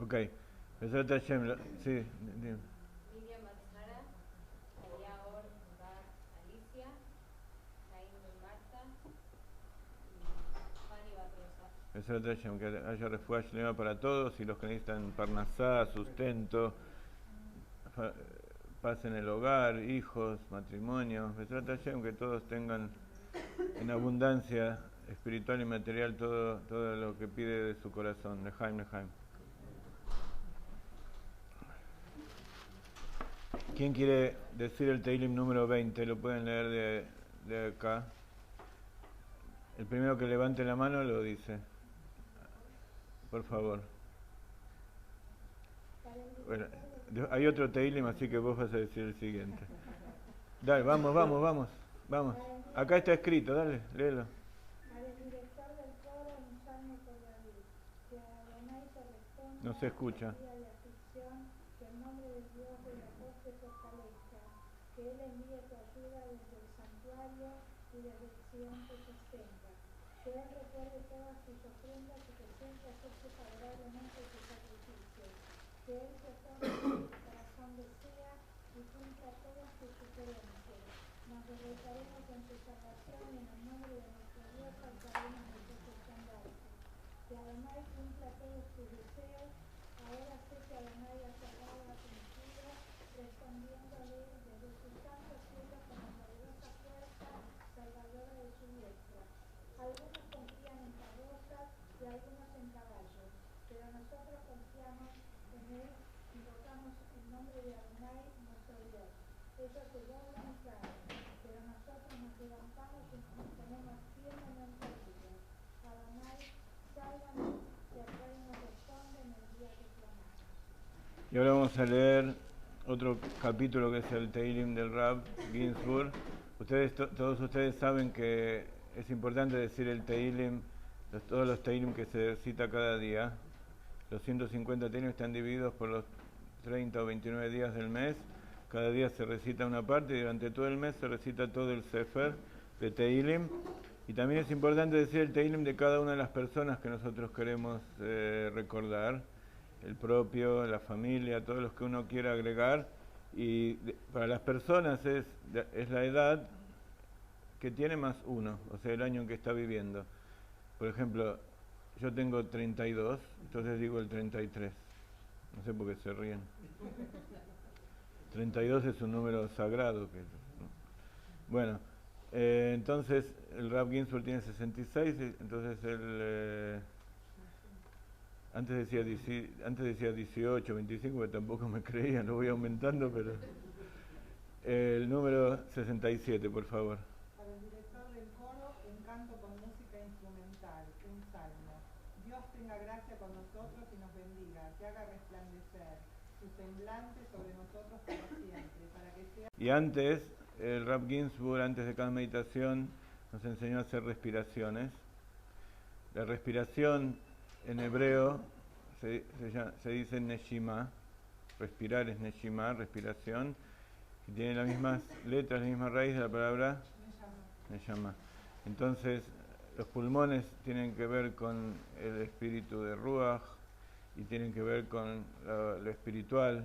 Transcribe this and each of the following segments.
Ok. Besrat Hashem, sí, dime. Miriam Matzara, Ayaor Bar Alicia, Caín Ben Marta y Fanny Batrosa. Besrat Hashem, que haya refugio Shlema para todos y los que necesitan parnasá, sustento, paz en el hogar, hijos, matrimonio. Besrat Hashem, que todos tengan en abundancia espiritual y material todo lo que pide de su corazón. Lejaim, lejaim. ¿Quién quiere decir el Teilim número 20? Lo pueden leer de acá. El primero que levante la mano lo dice. Por favor. Bueno, hay otro Teilim, así que vos vas a decir el siguiente. Dale, vamos. Acá está escrito, dale, léelo. No se escucha. Que Él envíe tu ayuda desde el santuario y desde el Sion te sostenga. Que Él recuerde todas tus ofrendas y que siempre acepte favorablemente tus sacrificios. Que Él te otorgue lo que tu corazón desea y cumpla todas tus sugerencias. Nos deleitaremos en tu salvación y en el nombre de nuestro Dios alzaremos nuestros estandartes. Que Adonai cumpla todos tus deseos. Ahora sé que Adonai ha salvado a tu ungido, respondiéndole desde su santo cielo con la poderosa fuerza salvadora de su diestra. Algunos confían en carrozas y algunos en caballos, pero nosotros confiamos en Él, invocamos el nombre de Adonai, nuestro Dios. Ellos se doblan y caen, pero nosotros nos levantamos y nos ponemos firmes en nuestra vida. Adonai, sálvanos, que el Rey nos responde en el día que clamamos. Y ahora vamos a leer otro capítulo que es el Teilim del Rab Ginsburg. Todos ustedes saben que es importante decir el Teilim, todos los Teilim que se cita cada día. Los 150 Teilim están divididos por los 30 o 29 días del mes. Cada día se recita una parte y durante todo el mes se recita todo el Sefer de Teilim. Y también es importante decir el Teilim de cada una de las personas que nosotros queremos recordar. El propio, la familia, todos los que uno quiera agregar. Y para las personas es la edad que tiene más uno, o sea, el año en que está viviendo. Por ejemplo, yo tengo 32, entonces digo el 33. No sé por qué se ríen. 32 es un número sagrado. ¿No? Bueno, entonces el Rab Ginsburg tiene 66, entonces él... Antes decía 18, 25, que tampoco me creían, lo voy aumentando, pero... El número 67, por favor. Para el director del coro, en canto con música instrumental, un salmo. Dios tenga gracia con nosotros y nos bendiga, que haga resplandecer su semblante sobre nosotros para siempre, para que sea... Y antes, el Rab Ginsburg, antes de cada meditación, nos enseñó a hacer respiraciones. La respiración en hebreo se dice neshima, respirar es neshima, respiración, y tiene las mismas letras, la misma raíz de la palabra neshama. Entonces, los pulmones tienen que ver con el espíritu de Ruach y tienen que ver con lo espiritual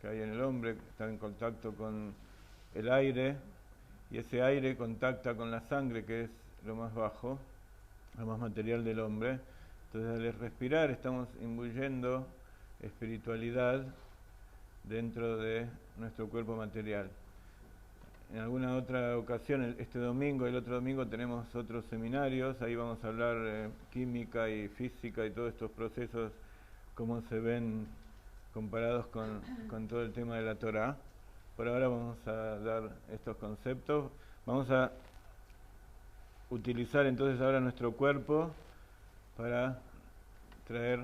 que hay en el hombre, que está en contacto con el aire, y ese aire contacta con la sangre, que es lo más bajo, lo más material del hombre. Entonces, al respirar estamos imbuyendo espiritualidad dentro de nuestro cuerpo material. En alguna otra ocasión, este domingo, el otro domingo tenemos otros seminarios, ahí vamos a hablar química y física y todos estos procesos, cómo se ven comparados con todo el tema de la Torá. Por ahora vamos a dar estos conceptos. Vamos a utilizar entonces ahora nuestro cuerpo para traer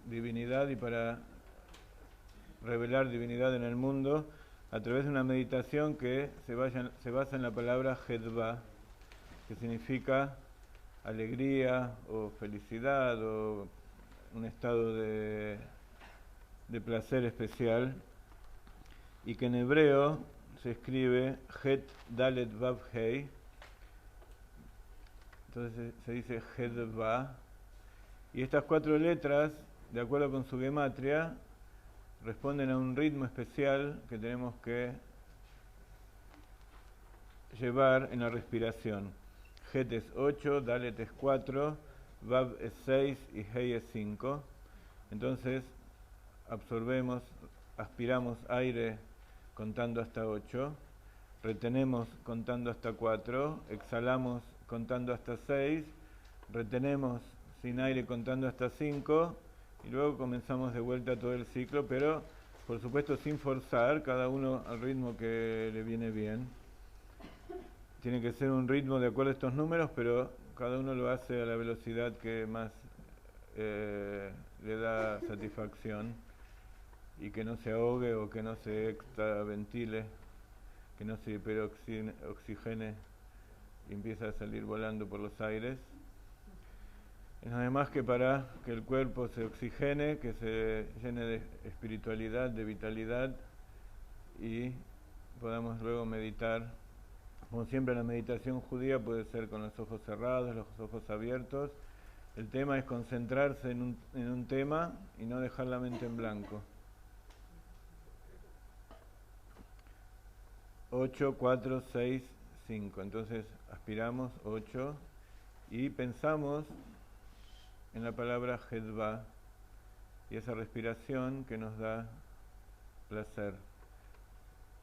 divinidad y para revelar divinidad en el mundo a través de una meditación que se basa en la palabra Hedva, que significa alegría o felicidad o un estado de placer especial, y que en hebreo se escribe Het Dalet Vav Hei, entonces se dice Hedva. Y estas 4 letras de acuerdo con su gematria, responden a un ritmo especial que tenemos que llevar en la respiración. Het es 8, Dalet es 4, Vav es 6 y Hei es 5. Entonces absorbemos, aspiramos aire contando hasta 8, retenemos contando hasta 4, exhalamos contando hasta 6, retenemos sin aire contando hasta 5 y luego comenzamos de vuelta todo el ciclo, pero por supuesto sin forzar, cada uno al ritmo que le viene bien. Tiene que ser un ritmo de acuerdo a estos números, pero cada uno lo hace a la velocidad que más le da satisfacción y que no se ahogue o que no se extraventile, que no se hiperoxigene y empieza a salir volando por los aires. Además que para que el cuerpo se oxigene, que se llene de espiritualidad, de vitalidad y podamos luego meditar. Como siempre, la meditación judía puede ser con los ojos cerrados, los ojos abiertos. El tema es concentrarse en un tema y no dejar la mente en blanco. 8, 4, 6, 5. Entonces aspiramos 8 y pensamos en la palabra Hedva y esa respiración que nos da placer.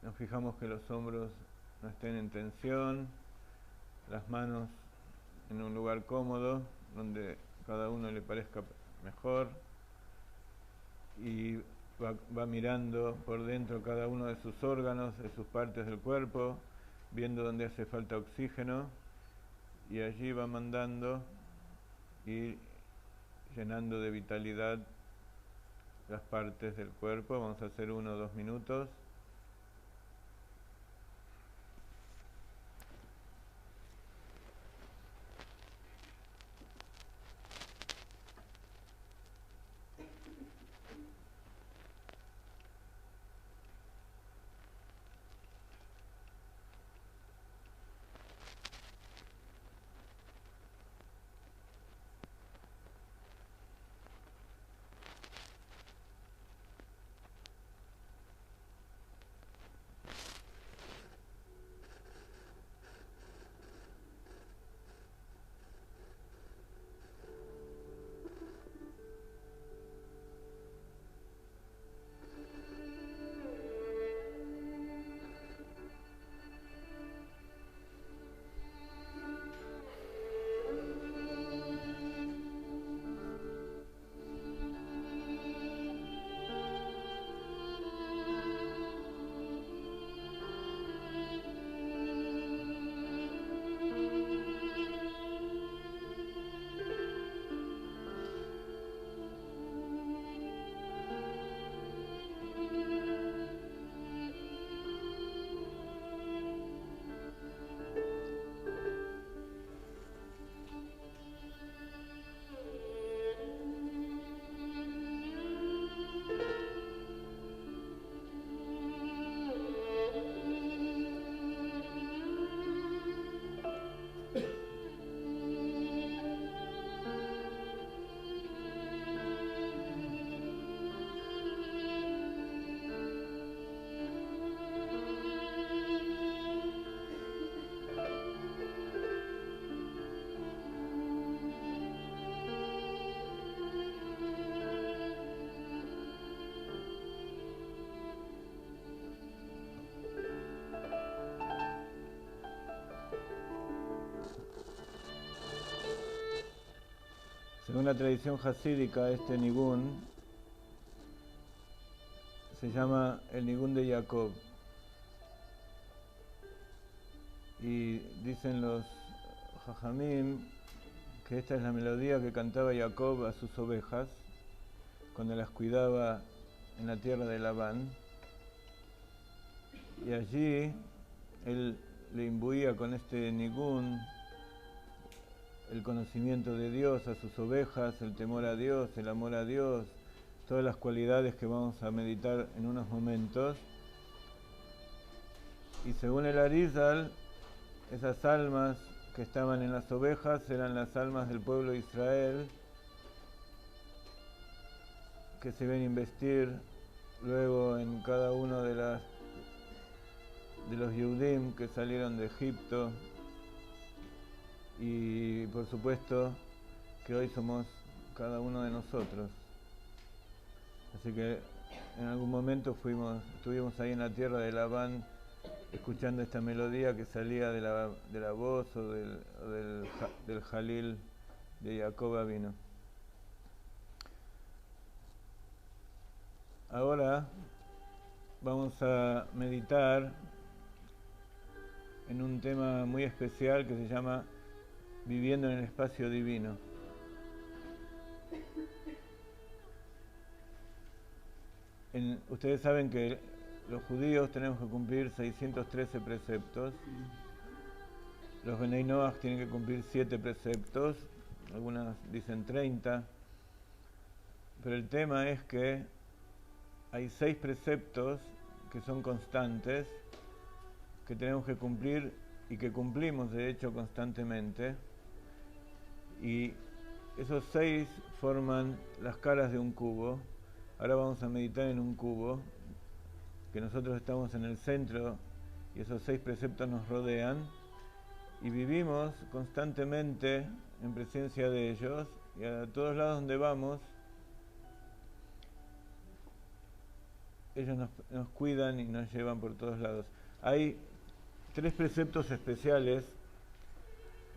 Nos fijamos que los hombros no estén en tensión, las manos en un lugar cómodo, donde cada uno le parezca mejor, y va mirando por dentro cada uno de sus órganos, de sus partes del cuerpo, viendo dónde hace falta oxígeno, y allí va mandando y llenando de vitalidad las partes del cuerpo. Vamos a hacer 1 o 2 minutos. Según la tradición hasídica, este nigún se llama el nigún de Jacob. Y dicen los Jajamim que esta es la melodía que cantaba Jacob a sus ovejas cuando las cuidaba en la tierra de Labán. Y allí él le imbuía con este nigún el conocimiento de Dios a sus ovejas, el temor a Dios, el amor a Dios, todas las cualidades que vamos a meditar en unos momentos. Y según el Arizal, esas almas que estaban en las ovejas eran las almas del pueblo de Israel, que se ven investir luego en cada uno de los Yehudim que salieron de Egipto, y por supuesto que hoy somos cada uno de nosotros. Así que en algún momento estuvimos ahí en la tierra de Labán escuchando esta melodía que salía de la voz o del Jalil de Jacob Avinu. Ahora vamos a meditar en un tema muy especial que se llama Viviendo en el Espacio Divino. Ustedes saben que los judíos tenemos que cumplir 613 preceptos, los Benei Noach tienen que cumplir 7 preceptos, algunas dicen 30, pero el tema es que hay 6 preceptos que son constantes, que tenemos que cumplir y que cumplimos de hecho constantemente, y esos 6 forman las caras de un cubo. Ahora vamos a meditar en un cubo, que nosotros estamos en el centro y esos 6 preceptos nos rodean y vivimos constantemente en presencia de ellos, y a todos lados donde vamos ellos nos cuidan y nos llevan por todos lados. Hay 3 preceptos especiales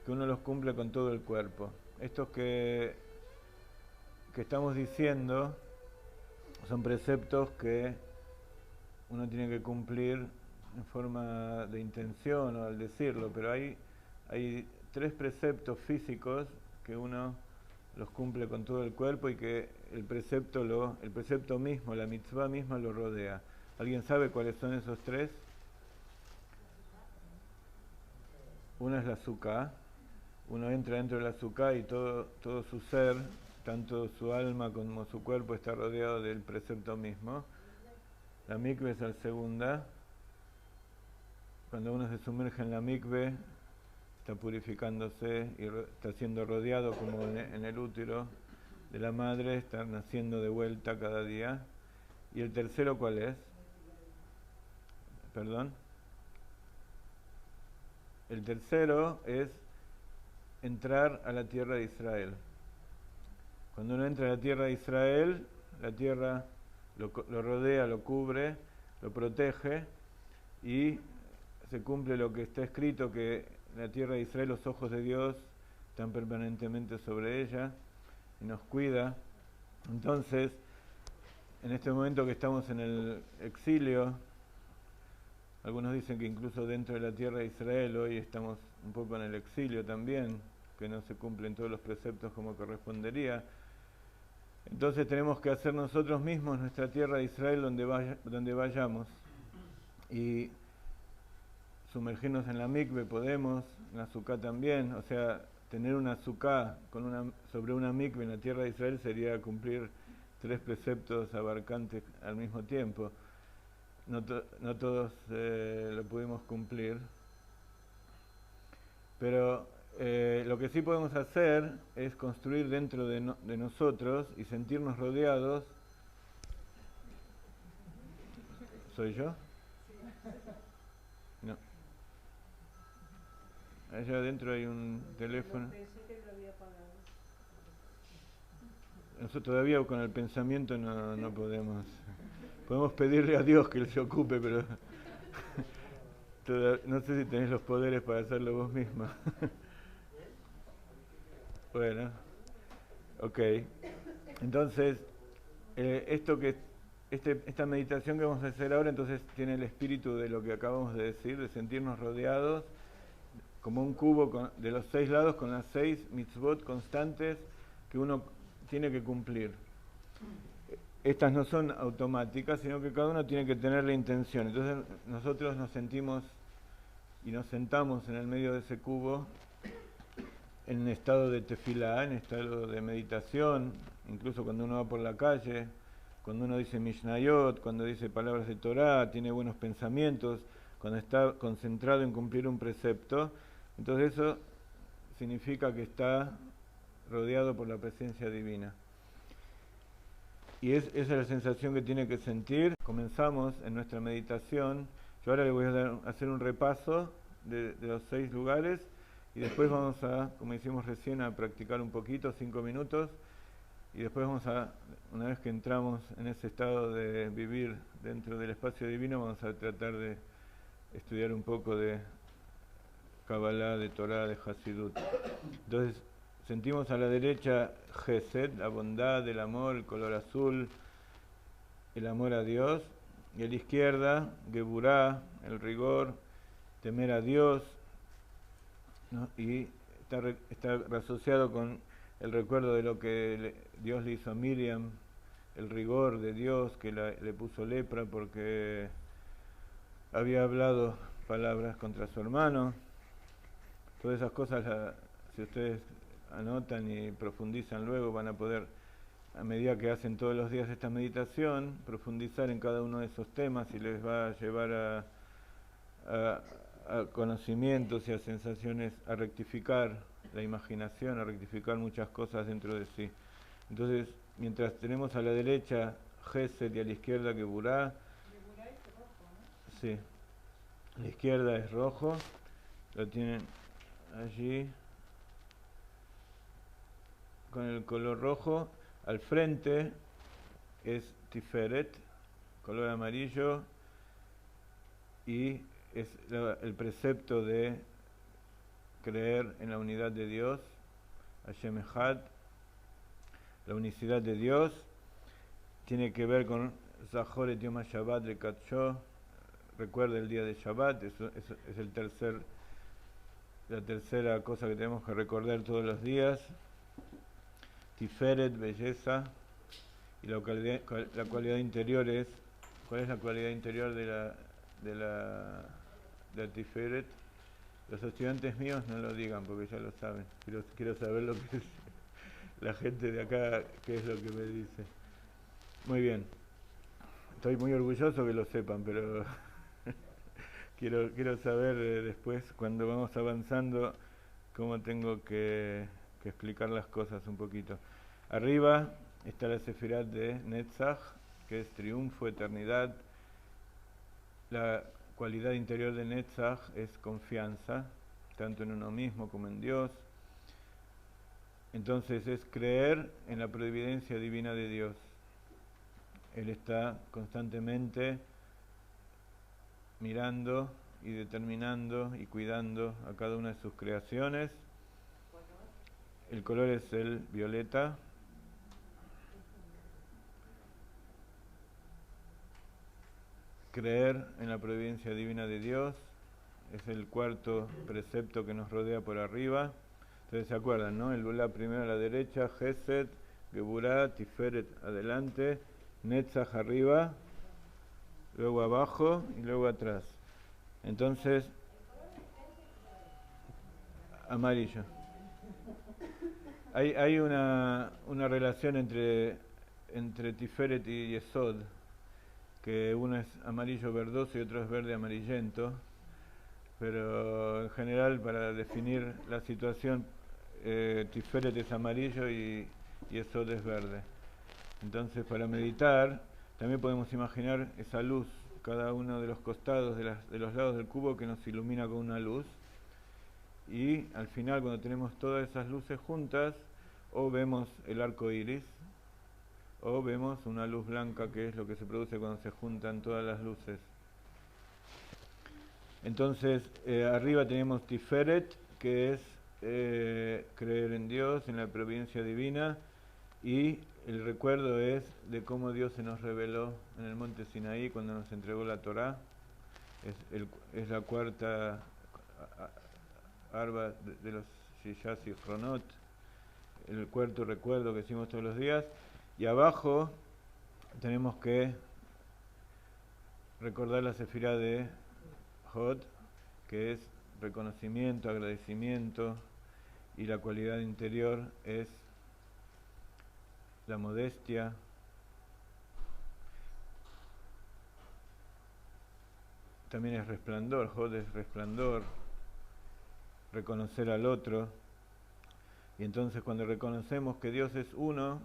que uno los cumple con todo el cuerpo. Estos que estamos diciendo son preceptos que uno tiene que cumplir en forma de intención o al decirlo, pero hay 3 preceptos físicos que uno los cumple con todo el cuerpo y que el precepto mismo, la mitzvah misma lo rodea. ¿Alguien sabe cuáles son esos 3? Una es la sukkah. Uno entra dentro de la sukkah y todo su ser, tanto su alma como su cuerpo, está rodeado del precepto mismo. La mikve es la segunda. Cuando uno se sumerge en la mikve, está purificándose y está siendo rodeado como en el útero de la madre, está naciendo de vuelta cada día. ¿Y el tercero cuál es? ¿Perdón? El tercero es entrar a la tierra de Israel. Cuando uno entra a la tierra de Israel, la tierra lo rodea, lo cubre, lo protege, y se cumple lo que está escrito, que en la tierra de Israel los ojos de Dios están permanentemente sobre ella y nos cuida. Entonces, en este momento que estamos en el exilio, algunos dicen que incluso dentro de la tierra de Israel hoy estamos un poco en el exilio también, que no se cumplen todos los preceptos como correspondería. Entonces tenemos que hacer nosotros mismos nuestra tierra de Israel donde vayamos, y sumergirnos en la mikve podemos, en la sukkah también. O sea, tener una sukkah sobre una mikve en la tierra de Israel sería cumplir 3 preceptos abarcantes al mismo tiempo. No todos lo pudimos cumplir, pero lo que sí podemos hacer es construir dentro de nosotros y sentirnos rodeados. ¿Soy yo? No. Allá adentro hay un teléfono. Pensé que lo había apagado. Nosotros todavía con el pensamiento no podemos. Podemos pedirle a Dios que Él se ocupe, pero no sé si tenés los poderes para hacerlo vos misma. Bueno, ok. Entonces, esta meditación que vamos a hacer ahora, entonces tiene el espíritu de lo que acabamos de decir, de sentirnos rodeados como un cubo de los 6 lados, con las 6 mitzvot constantes que uno tiene que cumplir. Estas no son automáticas, sino que cada uno tiene que tener la intención. Entonces nosotros nos sentimos y nos sentamos en el medio de ese cubo en estado de tefilá, en estado de meditación, incluso cuando uno va por la calle, cuando uno dice Mishnayot, cuando dice palabras de Torah, tiene buenos pensamientos, cuando está concentrado en cumplir un precepto. Entonces eso significa que está rodeado por la presencia divina. Y esa es la sensación que tiene que sentir. Comenzamos en nuestra meditación. Yo ahora le voy a hacer un repaso de los 6 lugares y después vamos a, como hicimos recién, a practicar un poquito, 5 minutos, y después vamos a, una vez que entramos en ese estado de vivir dentro del espacio divino, vamos a tratar de estudiar un poco de Kabbalah, de Torah, de Hasidut. Entonces, sentimos a la derecha Gesed, la bondad, el amor, el color azul, el amor a Dios, y a la izquierda Geburá, el rigor, temer a Dios, ¿no? Y está asociado con el recuerdo de lo que Dios le hizo a Miriam, el rigor de Dios que le puso lepra porque había hablado palabras contra su hermano. Todas esas cosas, si ustedes anotan y profundizan luego, van a poder, a medida que hacen todos los días esta meditación, profundizar en cada uno de esos temas y les va a llevar a conocimientos y a sensaciones, a rectificar la imaginación, a rectificar muchas cosas dentro de sí. Entonces, mientras tenemos a la derecha Gesed y a la izquierda Geburá, Geburá es rojo, ¿no? sí, a la izquierda es rojo, lo tienen allí con el color rojo, al frente es Tiferet, color amarillo, y es el precepto de creer en la unidad de Dios, Hashem Echad, la unicidad de Dios, tiene que ver con Zahor et Yom HaShabbat de Katsho, recuerda el día de Shabbat, es la tercera cosa que tenemos que recordar todos los días. Tiferet, belleza, y la cualidad interior es, ¿cuál es la cualidad interior de la Tiferet? Los estudiantes míos no lo digan porque ya lo saben, quiero saber lo que es la gente de acá, qué es lo que me dice. Muy bien, estoy muy orgulloso que lo sepan, pero quiero saber después, cuando vamos avanzando, cómo tengo que explicar las cosas un poquito. Arriba está la Sefirat de Netzach, que es triunfo, eternidad. La cualidad interior de Netzach es confianza, tanto en uno mismo como en Dios. Entonces es creer en la providencia divina de Dios. Él está constantemente mirando y determinando y cuidando a cada una de sus creaciones. El color es el violeta. Creer en la providencia divina de Dios es el cuarto precepto que nos rodea por arriba. Ustedes se acuerdan, ¿no? El Lula primero a la derecha, Gesed, Geburá, Tiferet adelante, Netzach arriba, luego abajo y luego atrás. Entonces, amarillo. Hay una relación entre Tiferet y Yesod, que uno es amarillo verdoso y otro es verde amarillento, pero en general para definir la situación, Tiferet es amarillo y Yesod es verde. Entonces, para meditar también podemos imaginar esa luz, cada uno de los costados de los lados del cubo que nos ilumina con una luz, y al final, cuando tenemos todas esas luces juntas, o vemos el arco iris o vemos una luz blanca, que es lo que se produce cuando se juntan todas las luces. Entonces, arriba tenemos Tiferet, que es creer en Dios, en la providencia divina, y el recuerdo es de cómo Dios se nos reveló en el monte Sinaí cuando nos entregó la Torá. Es la cuarta arba de los Shishas y Chronot, el cuarto recuerdo que hicimos todos los días. Y abajo tenemos que recordar la sefirá de Hod, que es reconocimiento, agradecimiento, y la cualidad interior es la modestia, también es resplandor. Hod es resplandor, reconocer al otro. Y entonces, cuando reconocemos que Dios es uno,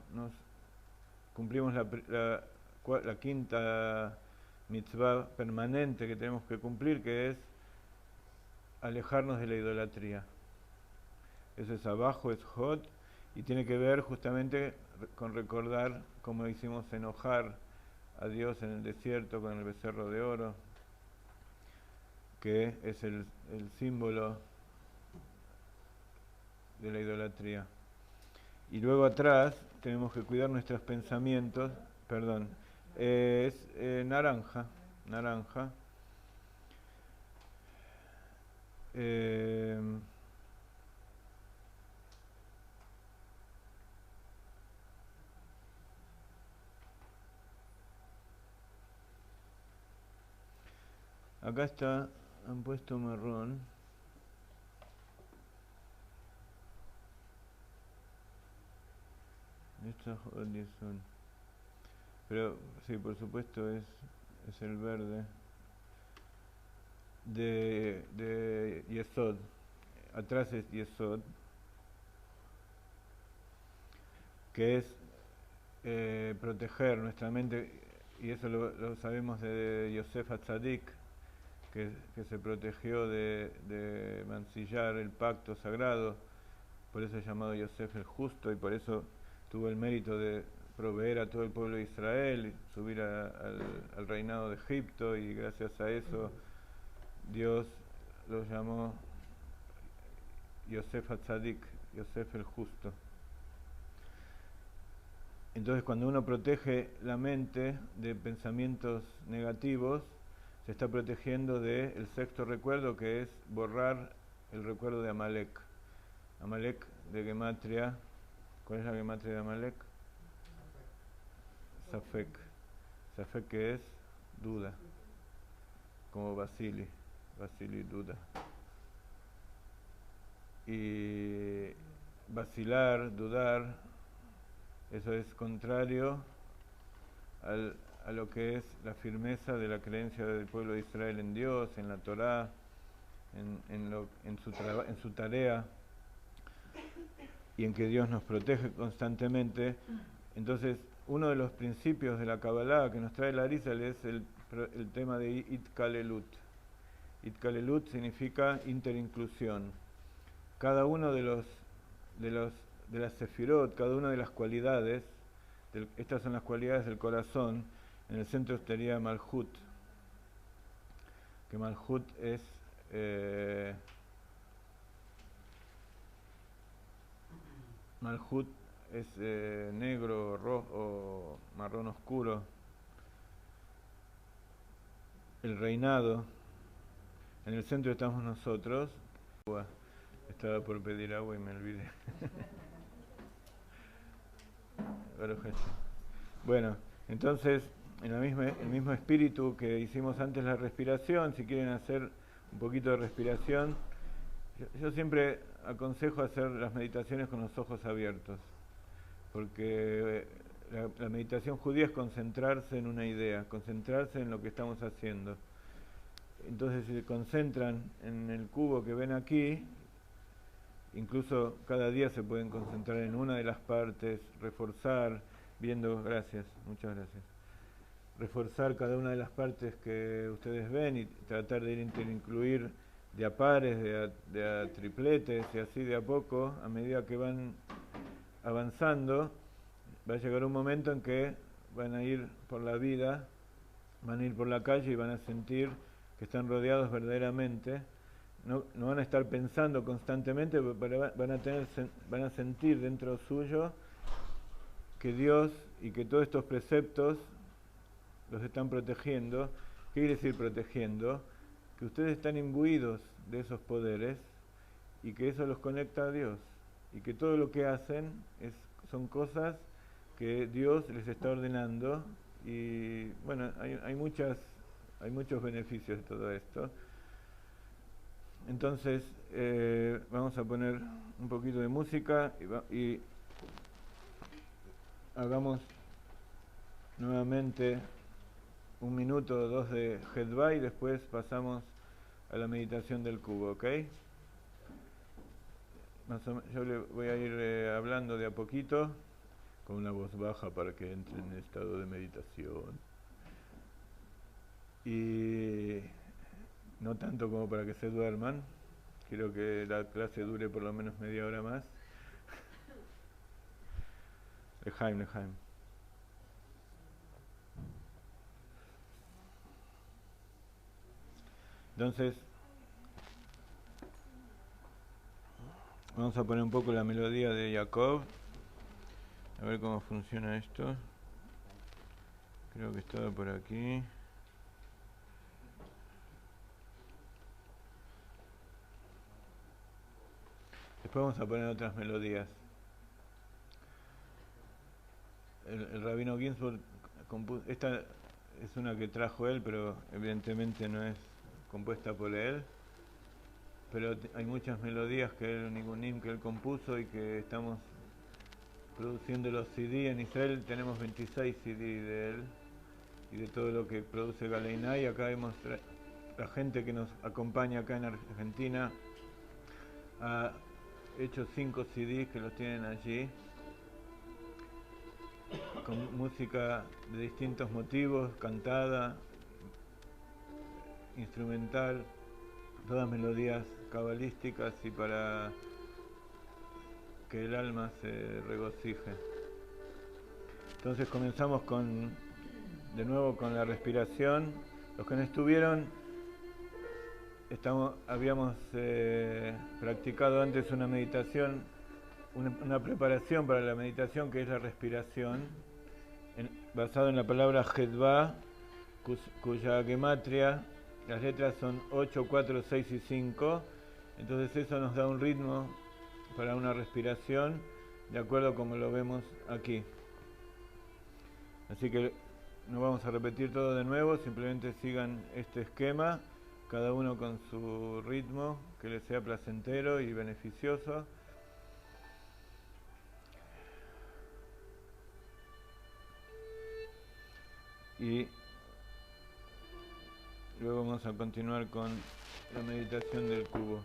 cumplimos la quinta mitzvah permanente que tenemos que cumplir, que es alejarnos de la idolatría. Eso es abajo, es Hod, y tiene que ver justamente con recordar cómo hicimos enojar a Dios en el desierto con el becerro de oro, que es el símbolo de la idolatría. Y luego atrás tenemos que cuidar nuestros pensamientos, perdón, es naranja. Acá está, han puesto marrón. Estas son. Pero sí, por supuesto es el verde de Yesod. Atrás es Yesod, que es proteger nuestra mente, y eso lo sabemos de Yosef Hatzadik, que se protegió de mancillar el pacto sagrado, por eso es llamado Yosef el Justo, y por eso tuvo el mérito de proveer a todo el pueblo de Israel, subir al reinado de Egipto, y gracias a eso Dios lo llamó Yosef Hatzadik, Yosef el Justo. Entonces, cuando uno protege la mente de pensamientos negativos, se está protegiendo del sexto recuerdo, que es borrar el recuerdo de Amalek. Amalek de Gematria. ¿Cuál es la Gematria de Amalek? Safek. Safek, que es duda, como Vasili duda. Y vacilar, dudar, eso es contrario a lo que es la firmeza de la creencia del pueblo de Israel en Dios, en la Torá, en su tarea, y en que Dios nos protege constantemente. Entonces, uno de los principios de la Kabbalah que nos trae la Arizal es el tema de Itkalelut. Itkalelut significa interinclusión. Cada uno de las sefirot, cada una de las cualidades, estas son las cualidades del corazón. En el centro estaría Malhut, que Malhut es negro, rojo o marrón oscuro. El reinado. En el centro estamos nosotros. Estaba por pedir agua y me olvidé. Bueno, entonces, en el mismo espíritu que hicimos antes la respiración, si quieren hacer un poquito de respiración, yo siempre aconsejo hacer las meditaciones con los ojos abiertos, porque la meditación judía es concentrarse en una idea, concentrarse en lo que estamos haciendo. Entonces, si se concentran en el cubo que ven aquí, incluso cada día se pueden concentrar en una de las partes, reforzar, muchas gracias. Reforzar cada una de las partes que ustedes ven y tratar de incluir de a pares, de a tripletes, y así de a poco, a medida que van avanzando, va a llegar un momento en que van a ir por la vida, van a ir por la calle y van a sentir que están rodeados verdaderamente. No van a estar pensando constantemente, pero van a sentir dentro suyo que Dios y que todos estos preceptos los están protegiendo. ¿Qué quiere decir protegiendo? Que ustedes están imbuidos de esos poderes y que eso los conecta a Dios, y que todo lo que hacen son cosas que Dios les está ordenando. Y bueno, hay muchos beneficios de todo esto. Entonces, vamos a poner un poquito de música y hagamos nuevamente 1 minuto o 2 de Hedva y después pasamos a la meditación del cubo, ¿ok? Yo le voy a ir hablando de a poquito con una voz baja para que entren en estado de meditación. Y no tanto como para que se duerman. Quiero que la clase dure por lo menos media hora más. Lejaim. Entonces, vamos a poner un poco la melodía de Jacob. A ver cómo funciona esto. Creo que estaba por aquí. Después vamos a poner otras melodías. El rabino Ginsburg esta es una que trajo él, pero evidentemente no es compuesta por él. Pero hay muchas melodías que él compuso y que estamos produciendo los CD. En Israel tenemos 26 CD de él y de todo lo que produce Galeinai. Acá vemos la gente que nos acompaña acá en Argentina ha hecho 5 CDs que los tienen allí con música de distintos motivos, cantada, instrumental, todas melodías cabalísticas y para que el alma se regocije. Entonces comenzamos de nuevo con la respiración. Los que no estuvieron, habíamos practicado antes una meditación, una preparación para la meditación que es la respiración, basado en la palabra Hedva, cuya gematria, las letras son 8, 4, 6 y 5. Entonces eso nos da un ritmo para una respiración, de acuerdo como lo vemos aquí. Así que no vamos a repetir todo de nuevo, simplemente sigan este esquema, cada uno con su ritmo, que les sea placentero y beneficioso. Y luego vamos a continuar con la meditación del cubo.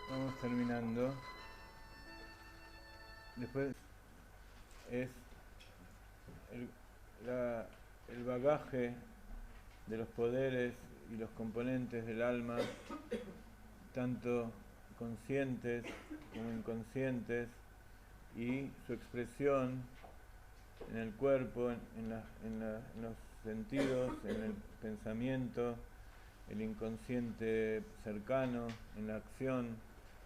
vamos terminando. Después es el bagaje de los poderes y los componentes del alma, tanto conscientes como inconscientes, y su expresión en el cuerpo, en los sentidos, en el pensamiento, el inconsciente cercano, en la acción.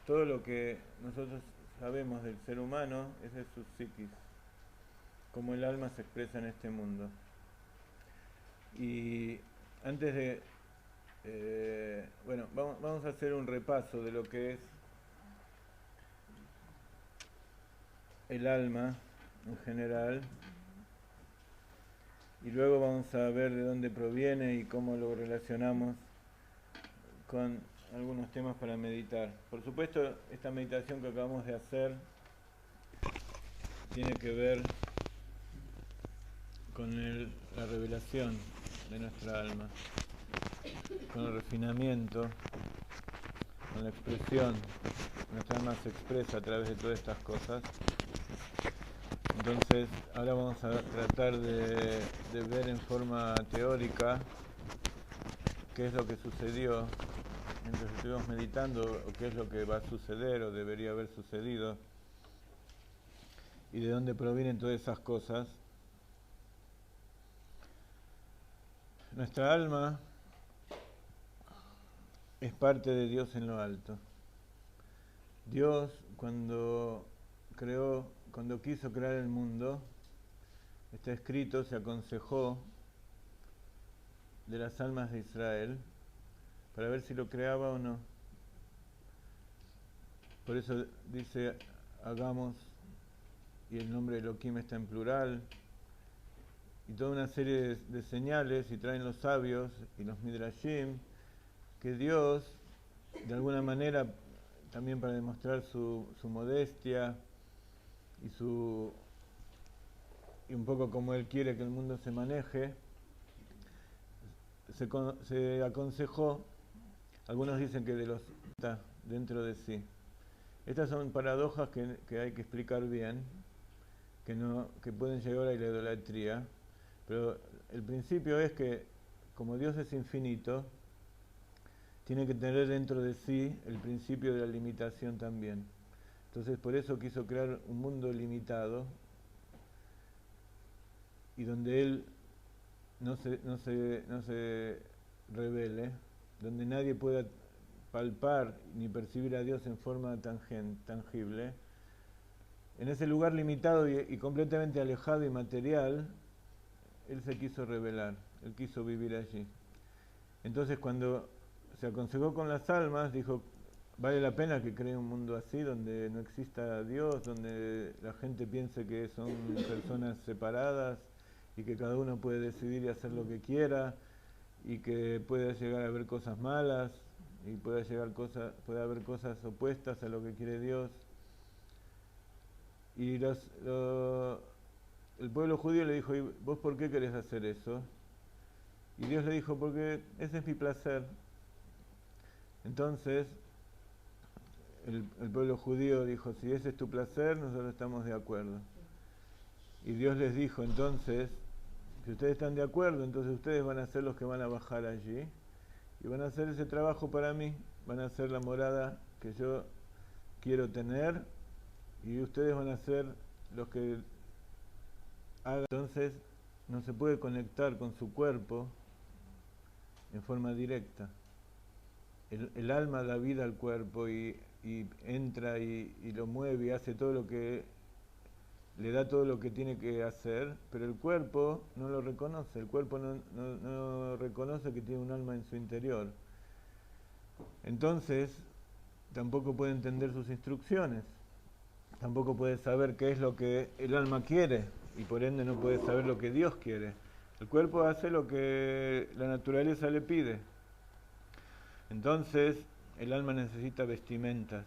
Todo lo que nosotros sabemos del ser humano, ese es su psiquis, cómo el alma se expresa en este mundo. Y antes de vamos a hacer un repaso de lo que es el alma en general, y luego vamos a ver de dónde proviene y cómo lo relacionamos con algunos temas para meditar. Por supuesto, esta meditación que acabamos de hacer tiene que ver con la revelación de nuestra alma, con el refinamiento, con la expresión. Nuestra alma se expresa a través de todas estas cosas. Entonces, ahora vamos a tratar de ver en forma teórica qué es lo que sucedió mientras estuvimos meditando, o qué es lo que va a suceder o debería haber sucedido, y de dónde provienen todas esas cosas. Nuestra alma es parte de Dios en lo alto. Dios, cuando quiso crear el mundo, está escrito, se aconsejó de las almas de Israel para ver si lo creaba o no. Por eso dice, hagamos, y el nombre de Elohim está en plural, y toda una serie de señales, y traen los sabios y los midrashim, que Dios, de alguna manera, también para demostrar su modestia y un poco como Él quiere que el mundo se maneje, se aconsejó, algunos dicen que está dentro de sí. Estas son paradojas que hay que explicar bien, que pueden llegar a la idolatría, pero el principio es que, como Dios es infinito, tiene que tener dentro de sí el principio de la limitación también. Entonces, por eso quiso crear un mundo limitado, y donde Él no se revele, donde nadie pueda palpar ni percibir a Dios en forma tangible. En ese lugar limitado y completamente alejado y material, Él se quiso revelar, Él quiso vivir allí. Entonces, cuando se aconsejó con las almas, dijo, vale la pena que cree un mundo así, donde no exista Dios, donde la gente piense que son personas separadas y que cada uno puede decidir y hacer lo que quiera, y que puede llegar a haber cosas malas y puede haber cosas opuestas a lo que quiere Dios. Y el pueblo judío le dijo, ¿y vos por qué querés hacer eso? Y Dios le dijo, porque ese es mi placer. Entonces, el pueblo judío dijo, si ese es tu placer, nosotros estamos de acuerdo. Y Dios les dijo, entonces, si ustedes están de acuerdo, entonces ustedes van a ser los que van a bajar allí y van a hacer ese trabajo para mí, van a hacer la morada que yo quiero tener, y ustedes van a ser los que hagan. Entonces, no se puede conectar con su cuerpo en forma directa. El alma da vida al cuerpo y entra y lo mueve y hace todo lo que le da, todo lo que tiene que hacer, pero el cuerpo no lo reconoce, el cuerpo no reconoce que tiene un alma en su interior. Entonces, tampoco puede entender sus instrucciones, tampoco puede saber qué es lo que el alma quiere, y por ende no puede saber lo que Dios quiere. El cuerpo hace lo que la naturaleza le pide. Entonces, el alma necesita vestimentas.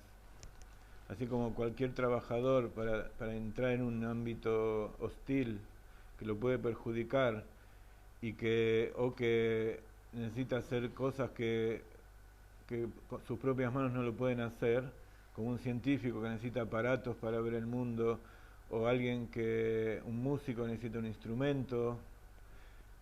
Así como cualquier trabajador para entrar en un ámbito hostil que lo puede perjudicar o que necesita hacer cosas que con sus propias manos no lo pueden hacer, como un científico que necesita aparatos para ver el mundo, o un músico necesita un instrumento.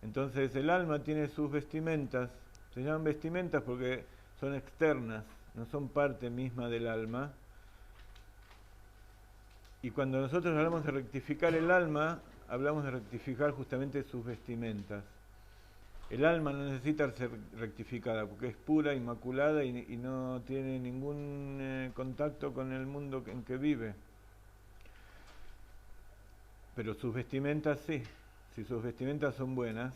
Entonces el alma tiene sus vestimentas, se llaman vestimentas porque son externas, no son parte misma del alma. Y cuando nosotros hablamos de rectificar el alma, hablamos de rectificar justamente sus vestimentas. El alma no necesita ser rectificada porque es pura, inmaculada y no tiene ningún contacto con el mundo en que vive. Pero sus vestimentas sí. Si sus vestimentas son buenas,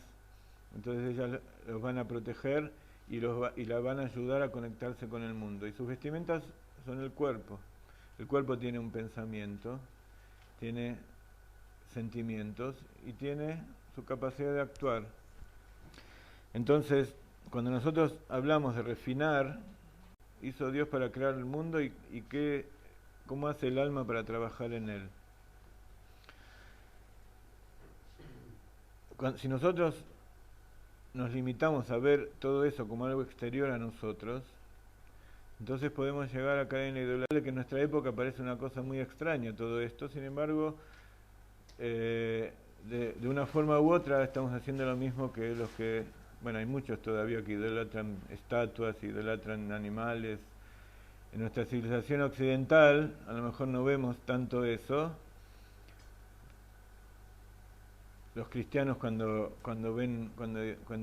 entonces ellas los van a proteger y la van a ayudar a conectarse con el mundo. Y sus vestimentas son el cuerpo. El cuerpo tiene un pensamiento, tiene sentimientos y tiene su capacidad de actuar. Entonces, cuando nosotros hablamos de refinar, hizo Dios para crear el mundo y cómo hace el alma para trabajar en él. Si nosotros nos limitamos a ver todo eso como algo exterior a nosotros, entonces podemos llegar a caer en la idolatría, que en nuestra época parece una cosa muy extraña todo esto. Sin embargo, de una forma u otra estamos haciendo lo mismo que los que, bueno, hay muchos todavía que idolatran estatuas, idolatran animales. En nuestra civilización occidental a lo mejor no vemos tanto eso. Los cristianos cuando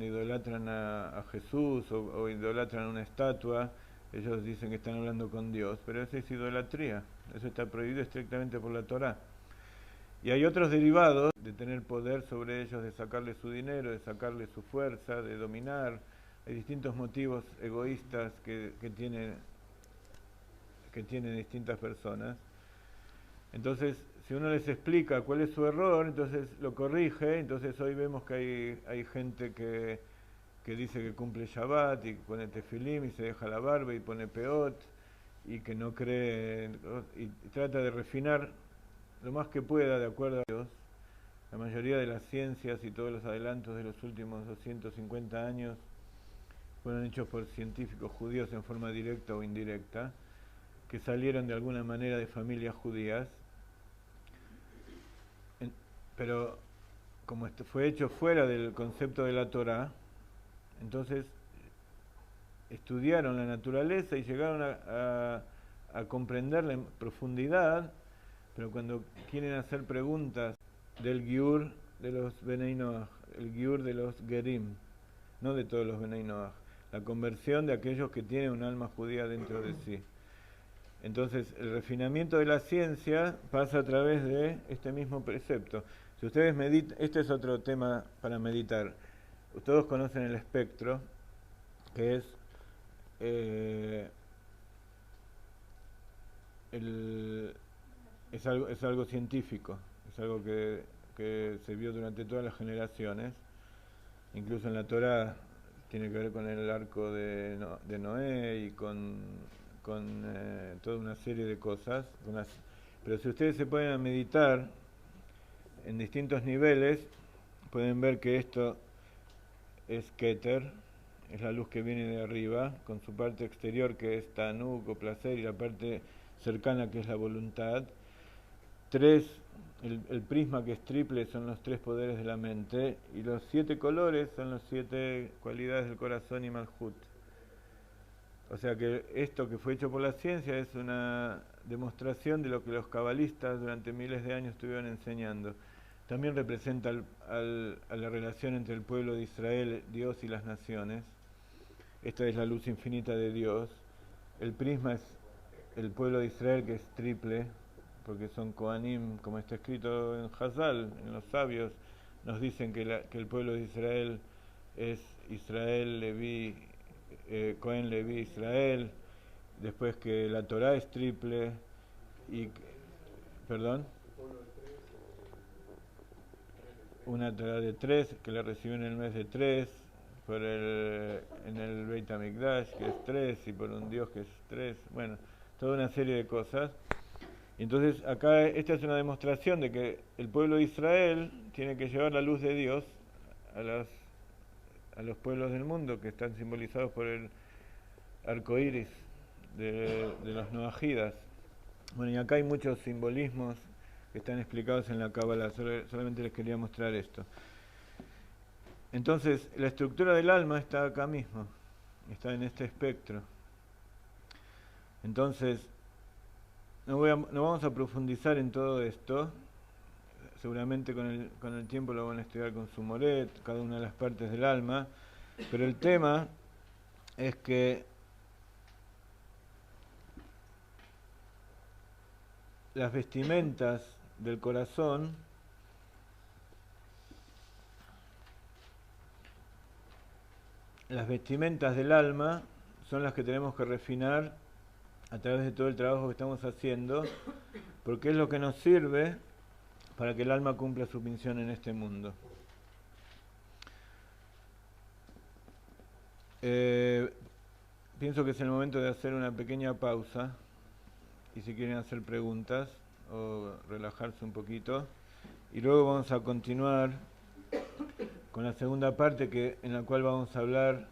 idolatran a Jesús o idolatran una estatua, ellos dicen que están hablando con Dios, pero eso es idolatría, eso está prohibido estrictamente por la Torá. Y hay otros derivados de tener poder sobre ellos, de sacarle su dinero, de sacarle su fuerza, de dominar. Hay distintos motivos egoístas que tienen distintas personas. Entonces, si uno les explica cuál es su error, entonces lo corrige. Entonces hoy vemos que hay gente que dice que cumple Shabbat y pone tefilim y se deja la barba y pone peot y que no cree y trata de refinar lo más que pueda de acuerdo a Dios. La mayoría de las ciencias y todos los adelantos de los últimos 250 años fueron hechos por científicos judíos en forma directa o indirecta, que salieron de alguna manera de familias judías. Pero como esto fue hecho fuera del concepto de la Torá, entonces estudiaron la naturaleza y llegaron a comprenderla en profundidad, pero cuando quieren hacer preguntas del Giur de los Benei Noach, el Giur de los Gerim, no de todos los Benei Noach, la conversión de aquellos que tienen un alma judía dentro de sí. Entonces, el refinamiento de la ciencia pasa a través de este mismo precepto. Si ustedes meditan, este es otro tema para meditar. Todos conocen el espectro, que es algo científico, es algo que se vio durante todas las generaciones. Incluso en la Torá tiene que ver con el arco de Noé y con toda una serie de cosas. Pero si ustedes se ponen a meditar en distintos niveles, pueden ver que esto es Keter, es la luz que viene de arriba, con su parte exterior que es Tanuk o placer y la parte cercana que es la voluntad. El prisma que es triple son los 3 poderes de la mente y los 7 colores son las 7 cualidades del corazón y Malhut. O sea que esto que fue hecho por la ciencia es una demostración de lo que los cabalistas durante miles de años estuvieron enseñando. También representa a la relación entre el pueblo de Israel, Dios y las naciones. Esta es la luz infinita de Dios. El prisma es el pueblo de Israel, que es triple, porque son Kohanim, como está escrito en Hazal, en los sabios, nos dicen que el pueblo de Israel es Israel, Leví, Cohen, Leví, Israel. Después que la Torá es triple y... ¿Perdón? Una Torá de 3, que la recibió en el mes de 3, en el Beit HaMikdash, que es 3, y por un Dios que es 3, bueno, toda una serie de cosas. Y entonces acá esta es una demostración de que el pueblo de Israel tiene que llevar la luz de Dios a los pueblos del mundo, que están simbolizados por el arco iris de los noajidas. Bueno, y acá hay muchos simbolismos que están explicados en la Cábala, solamente les quería mostrar esto. Entonces, la estructura del alma está acá mismo, está en este espectro. Entonces, no vamos a profundizar en todo esto. Seguramente con el tiempo lo van a estudiar con su Moret, cada una de las partes del alma. Pero el tema es que las vestimentas del corazón las vestimentas del alma son las que tenemos que refinar a través de todo el trabajo que estamos haciendo, porque es lo que nos sirve para que el alma cumpla su misión en este mundo. Pienso que es el momento de hacer una pequeña pausa y si quieren hacer preguntas o relajarse un poquito, y luego vamos a continuar con la segunda parte en la cual vamos a hablar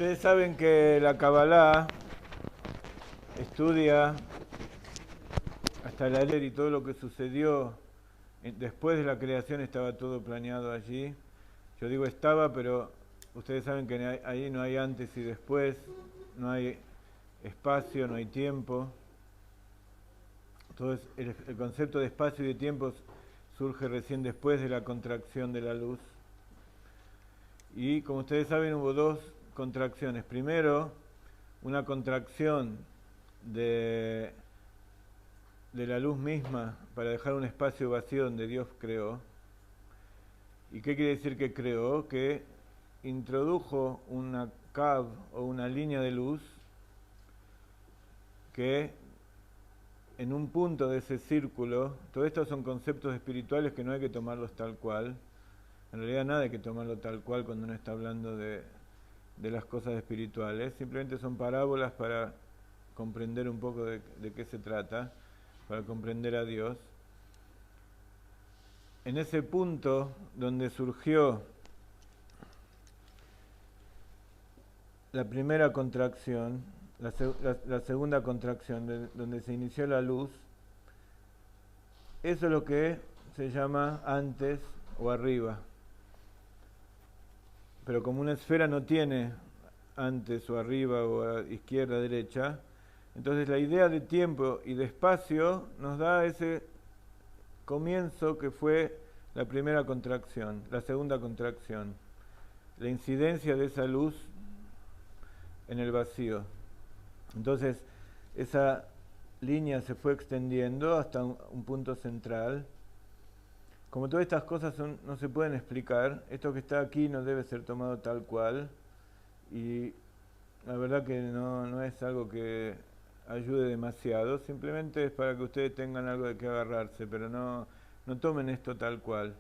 Ustedes saben que la Kabbalah estudia hasta el ayer y todo lo que sucedió después de la creación estaba todo planeado allí. Yo digo estaba, pero ustedes saben que ahí no hay antes y después, no hay espacio, no hay tiempo. Entonces el concepto de espacio y de tiempo surge recién después de la contracción de la luz. Y como ustedes saben hubo dos contracciones. Primero, una contracción de la luz misma para dejar un espacio vacío donde Dios creó. ¿Y qué quiere decir que creó? Que introdujo una cav o una línea de luz que en un punto de ese círculo, todo esto son conceptos espirituales que no hay que tomarlos tal cual. En realidad nada hay que tomarlo tal cual cuando uno está hablando de las cosas espirituales, simplemente son parábolas para comprender un poco de qué se trata, para comprender a Dios. En ese punto donde surgió la primera contracción, la segunda contracción, donde se inició la luz, eso es lo que se llama antes o arriba. Pero como una esfera no tiene antes o arriba o a izquierda, derecha, entonces la idea de tiempo y de espacio nos da ese comienzo que fue la primera contracción, la segunda contracción, la incidencia de esa luz en el vacío. Entonces esa línea se fue extendiendo hasta un punto central. Como todas estas cosas no se pueden explicar, esto que está aquí no debe ser tomado tal cual, y la verdad que no es algo que ayude demasiado, simplemente es para que ustedes tengan algo de qué agarrarse, pero no tomen esto tal cual.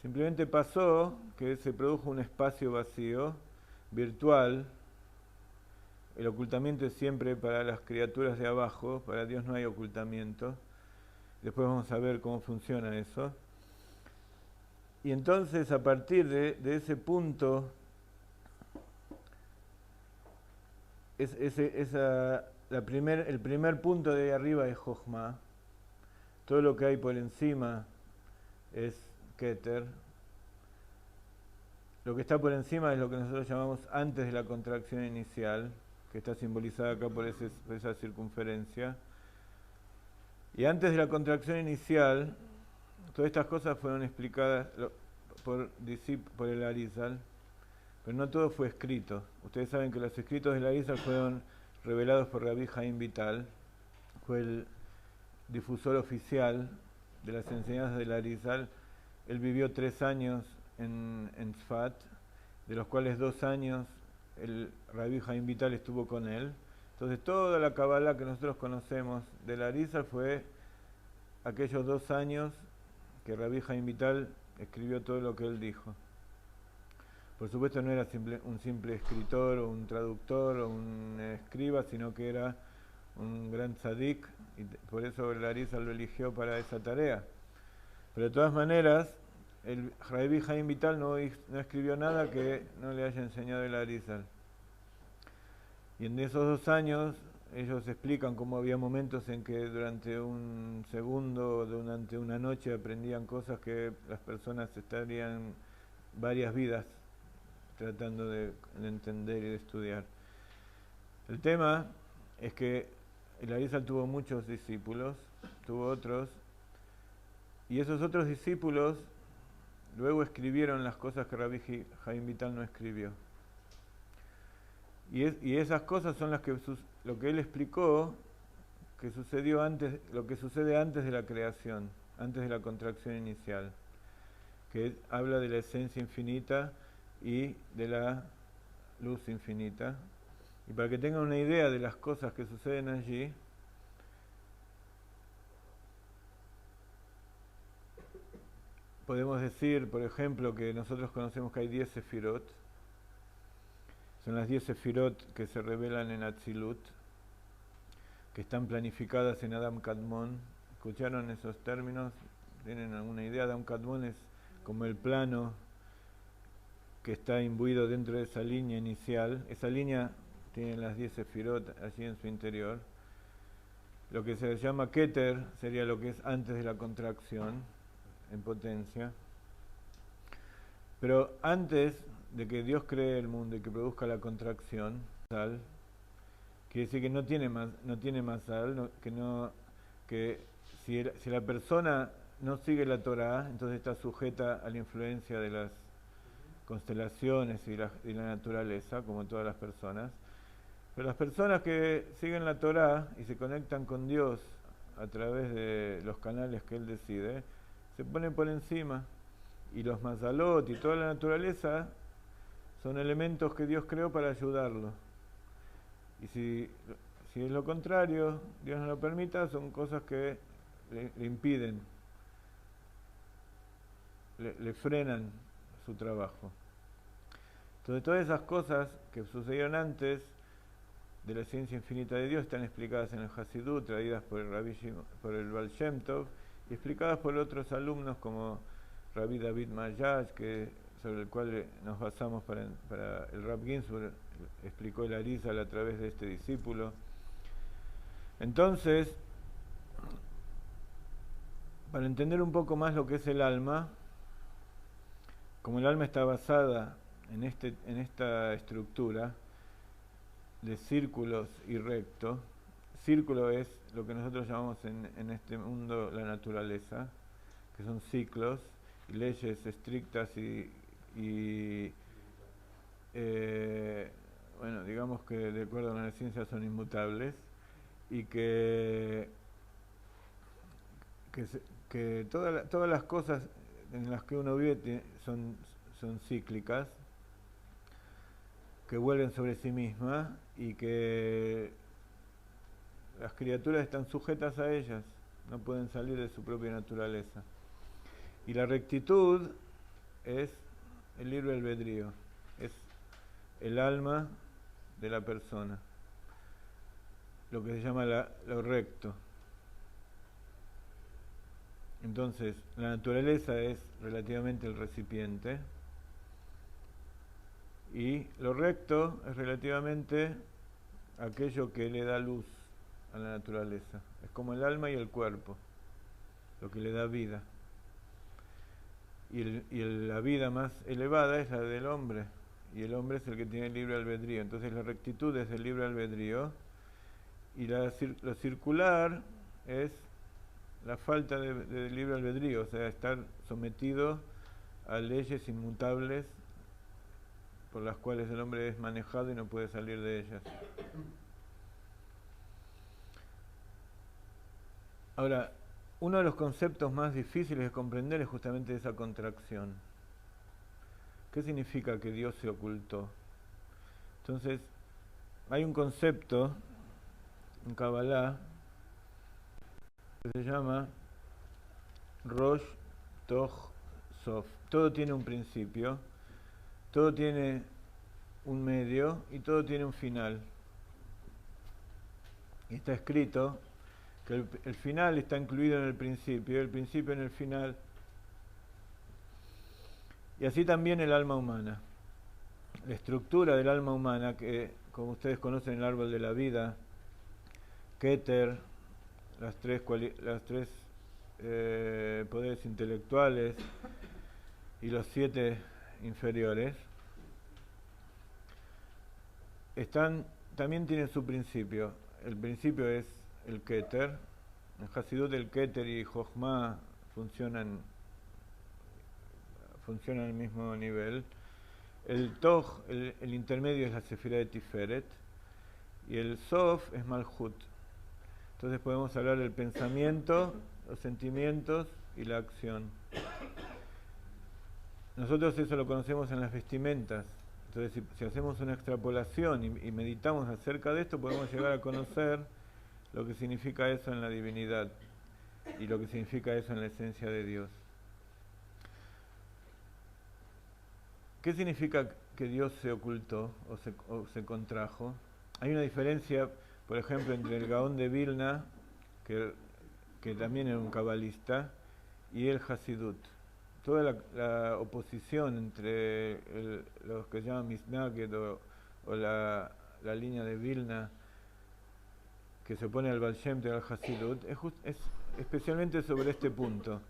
Simplemente pasó que se produjo un espacio vacío, virtual. El ocultamiento es siempre para las criaturas de abajo, para Dios no hay ocultamiento. Después vamos a ver cómo funciona eso. Y entonces a partir de ese punto, el primer punto de ahí arriba es Jochma, todo lo que hay por encima es Keter, lo que está por encima es lo que nosotros llamamos antes de la contracción inicial, que está simbolizada acá por esa circunferencia. Y antes de la contracción inicial, todas estas cosas fueron explicadas por el Arizal, pero no todo fue escrito. Ustedes saben que los escritos del Arizal fueron revelados por Rabbi Haim Vital. Fue el difusor oficial de las enseñanzas del Arizal. Él vivió 3 años en Tzfat, de los cuales 2 años el Rabbi Haim Vital estuvo con él. Entonces toda la Kabbalah que nosotros conocemos del Arizal fue aquellos 2 años que Rabbi Haim Vital escribió todo lo que él dijo. Por supuesto no era un simple escritor o un traductor o un escriba, sino que era un gran tzadik, y por eso el Arizal lo eligió para esa tarea. Pero de todas maneras, el Rabbi Haim Vital no escribió nada que no le haya enseñado el Arizal. Y en esos 2 años ellos explican cómo había momentos en que durante un segundo, durante una noche aprendían cosas que las personas estarían varias vidas tratando de entender y de estudiar. El tema es que el Arizal tuvo muchos discípulos, tuvo otros, y esos otros discípulos luego escribieron las cosas que Rabbi Haim Vital no escribió. Y esas cosas son las que lo que él explicó que sucedió antes, lo que sucede antes de la creación, antes de la contracción inicial, que habla de la esencia infinita y de la luz infinita. Y para que tengan una idea de las cosas que suceden allí, podemos decir, por ejemplo, que nosotros conocemos que hay 10 sefirot. Son las 10 sefirot que se revelan en Atzilut, que están planificadas en Adam Kadmon. ¿Escucharon esos términos? ¿Tienen alguna idea? Adam Kadmon es como el plano que está imbuido dentro de esa línea inicial. Esa línea tiene las 10 sefirot allí en su interior. Lo que se llama Keter sería lo que es antes de la contracción, en potencia. Pero antes de que Dios cree el mundo y que produzca la contracción, quiere decir que no tiene masal, que si la persona no sigue la Torá, entonces está sujeta a la influencia de las constelaciones y la naturaleza, como todas las personas. Pero las personas que siguen la Torá y se conectan con Dios a través de los canales que Él decide, se ponen por encima, y los mazalot y toda la naturaleza son elementos que Dios creó para ayudarlo. Y si es lo contrario, Dios no lo permita, son cosas que le impiden, le frenan su trabajo. Entonces todas esas cosas que sucedieron antes de la ciencia infinita de Dios están explicadas en el Hasidut, traídas por el Baal Shem Tov, y explicadas por otros alumnos como Rabbi David Mayach, sobre el cual nos basamos para el Rav Ginsburg, explicó el Arizal a través de este discípulo. Entonces, para entender un poco más lo que es el alma, como el alma está basada en esta estructura de círculos y recto, círculo es lo que nosotros llamamos en este mundo la naturaleza, que son ciclos y leyes estrictas bueno, digamos que de acuerdo a la ciencia son inmutables, y que todas las cosas en las que uno vive son cíclicas, que vuelven sobre sí mismas, y que las criaturas están sujetas a ellas, no pueden salir de su propia naturaleza. Y la rectitud es el libre albedrío, es el alma de la persona, lo que se llama lo recto. Entonces, la naturaleza es relativamente el recipiente, y lo recto es relativamente aquello que le da luz a la naturaleza. Es como el alma y el cuerpo, lo que le da vida. Y la vida más elevada es la del hombre, y el hombre es el que tiene libre albedrío. Entonces la rectitud es el libre albedrío, y lo circular es la falta de libre albedrío, o sea, estar sometido a leyes inmutables por las cuales el hombre es manejado y no puede salir de ellas. Ahora, uno de los conceptos más difíciles de comprender es justamente esa contracción. ¿Qué significa que Dios se ocultó? Entonces, hay un concepto en Kabbalah que se llama Rosh Toch Sof. Todo tiene un principio, todo tiene un medio y todo tiene un final. Y está escrito que el final está incluido en el principio en el final. Y así también el alma humana. La estructura del alma humana, que como ustedes conocen el árbol de la vida, Keter, las tres poderes intelectuales y los 7 inferiores, también tienen su principio. El principio es el Keter. En Hasidut el Keter y Jochma funcionan al mismo nivel. El Toch, el intermedio, es la Sefirá de Tiferet, y el Sof es Malhut. Entonces podemos hablar del pensamiento, los sentimientos y la acción. Nosotros eso lo conocemos en las vestimentas. Entonces si hacemos una extrapolación y meditamos acerca de esto, podemos llegar a conocer lo que significa eso en la divinidad y lo que significa eso en la esencia de Dios. ¿Qué significa que Dios se ocultó o se contrajo? Hay una diferencia, por ejemplo, entre el Gaón de Vilna, que también era un cabalista, y el Hasidut. Toda la oposición entre los que se llaman Misnaged o la línea de Vilna, que se opone al Baal Shem Tov y al Hasidut, es especialmente sobre este punto.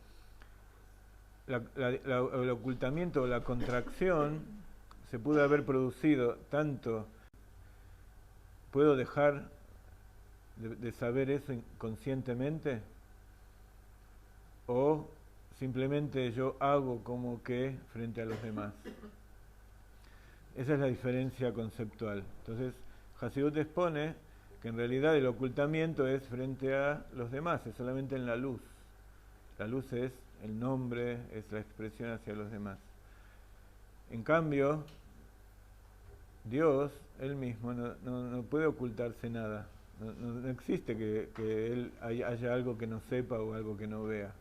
El ocultamiento o la contracción se pudo haber producido tanto, ¿puedo dejar de saber eso inconscientemente? ¿O simplemente yo hago como que frente a los demás? Esa es la diferencia conceptual. Entonces, Hasidut expone que en realidad el ocultamiento es frente a los demás, es solamente en la luz. La luz es el nombre, es la expresión hacia los demás. En cambio, Dios, Él mismo, no puede ocultarse nada. No existe que Él haya algo que no sepa o algo que no vea.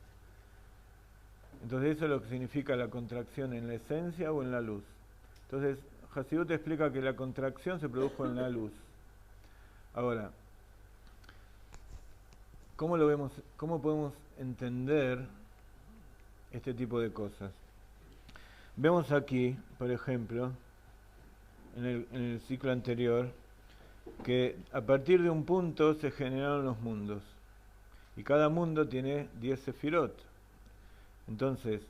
Entonces eso es lo que significa la contracción, en la esencia o en la luz. Entonces, Hasidut explica que la contracción se produjo en la luz. Ahora, ¿cómo podemos entender este tipo de cosas? Vemos aquí, por ejemplo, en el ciclo anterior, que a partir de un punto se generaron los mundos. Y cada mundo tiene 10 sefirot. Entonces,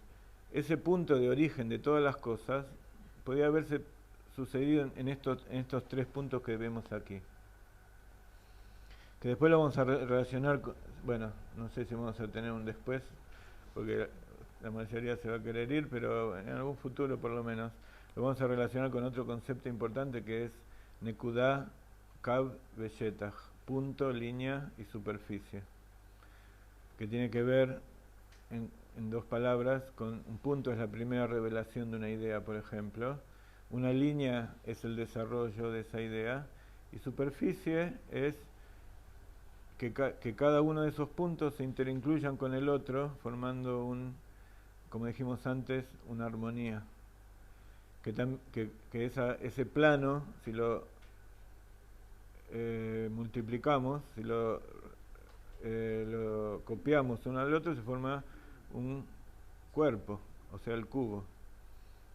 ese punto de origen de todas las cosas podía haberse sucedido en estos 3 puntos que vemos aquí. Que después lo vamos a relacionar con, bueno, no sé si vamos a tener un después, porque la mayoría se va a querer ir, pero en algún futuro por lo menos, lo vamos a relacionar con otro concepto importante que es Nekudá, Kav, Veshetach, punto, línea y superficie, que tiene que ver en 2 palabras, con un punto es la primera revelación de una idea, por ejemplo, una línea es el desarrollo de esa idea, y superficie es que cada uno de esos puntos se interincluyan con el otro, formando como dijimos antes, una armonía. Que ese plano, si lo multiplicamos, si lo copiamos uno al otro, se forma un cuerpo, o sea, el cubo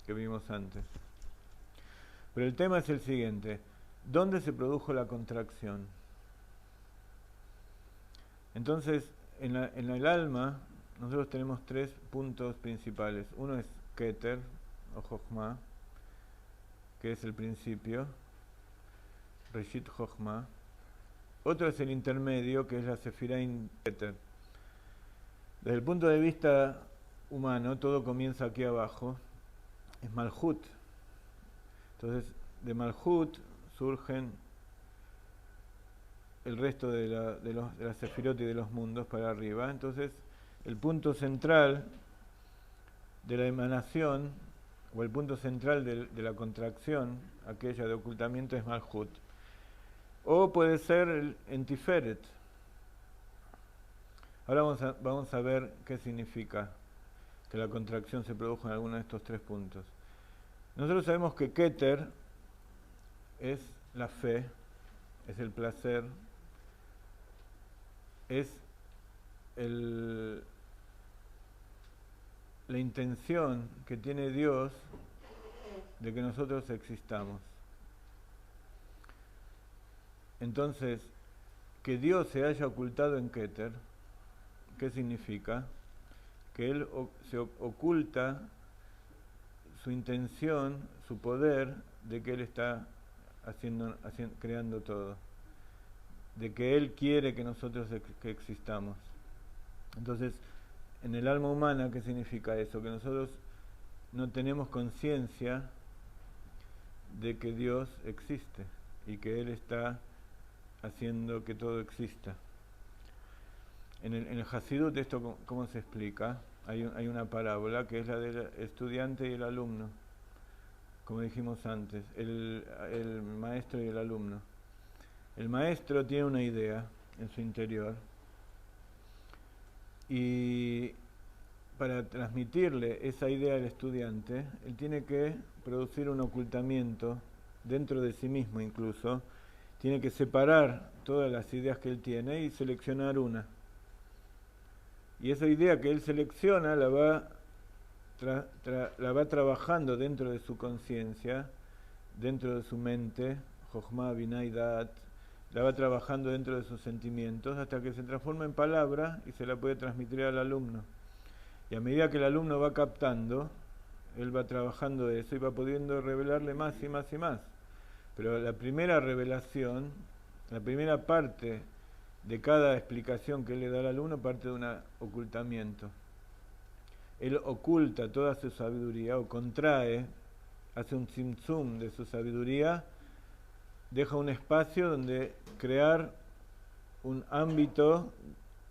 que vimos antes. Pero el tema es el siguiente: ¿dónde se produjo la contracción? Entonces, en el alma, nosotros tenemos 3 puntos principales. Uno es Keter, o Jochma, que es el principio, Reshit Jochma. Otro es el intermedio, que es la Sefirá Keter. Desde el punto de vista humano, todo comienza aquí abajo, es Malhut. Entonces, de Malhut surgen el resto de la sefirot y de los mundos para arriba. Entonces, el punto central de la emanación, o el punto central de la contracción, aquella de ocultamiento, es Malhut. O puede ser en Tiferet. Ahora vamos a ver qué significa que la contracción se produjo en alguno de estos tres puntos. Nosotros sabemos que Keter es la fe, es el placer, es la intención que tiene Dios de que nosotros existamos. Entonces, que Dios se haya ocultado en Keter, ¿qué significa? Que Él se oculta su intención, su poder, de que Él está creando todo, de que Él quiere que nosotros que existamos. Entonces, en el alma humana, ¿qué significa eso? Que nosotros no tenemos conciencia de que Dios existe y que Él está haciendo que todo exista. En el Hasidut, esto ¿cómo se explica? Hay una parábola que es la del estudiante y el alumno, como dijimos antes, el maestro y el alumno. El maestro tiene una idea en su interior y para transmitirle esa idea al estudiante, él tiene que producir un ocultamiento dentro de sí mismo incluso, tiene que separar todas las ideas que él tiene y seleccionar una. Y esa idea que él selecciona la va trabajando dentro de su conciencia, dentro de su mente, Jochma, Binah y Da'at, la va trabajando dentro de sus sentimientos hasta que se transforma en palabra y se la puede transmitir al alumno. Y a medida que el alumno va captando, él va trabajando eso y va pudiendo revelarle más y más y más. Pero la primera revelación, la primera parte de cada explicación que él le da al alumno parte de un ocultamiento. Él oculta toda su sabiduría o contrae, hace un tzimtzum de su sabiduría, deja un espacio donde crear un ámbito,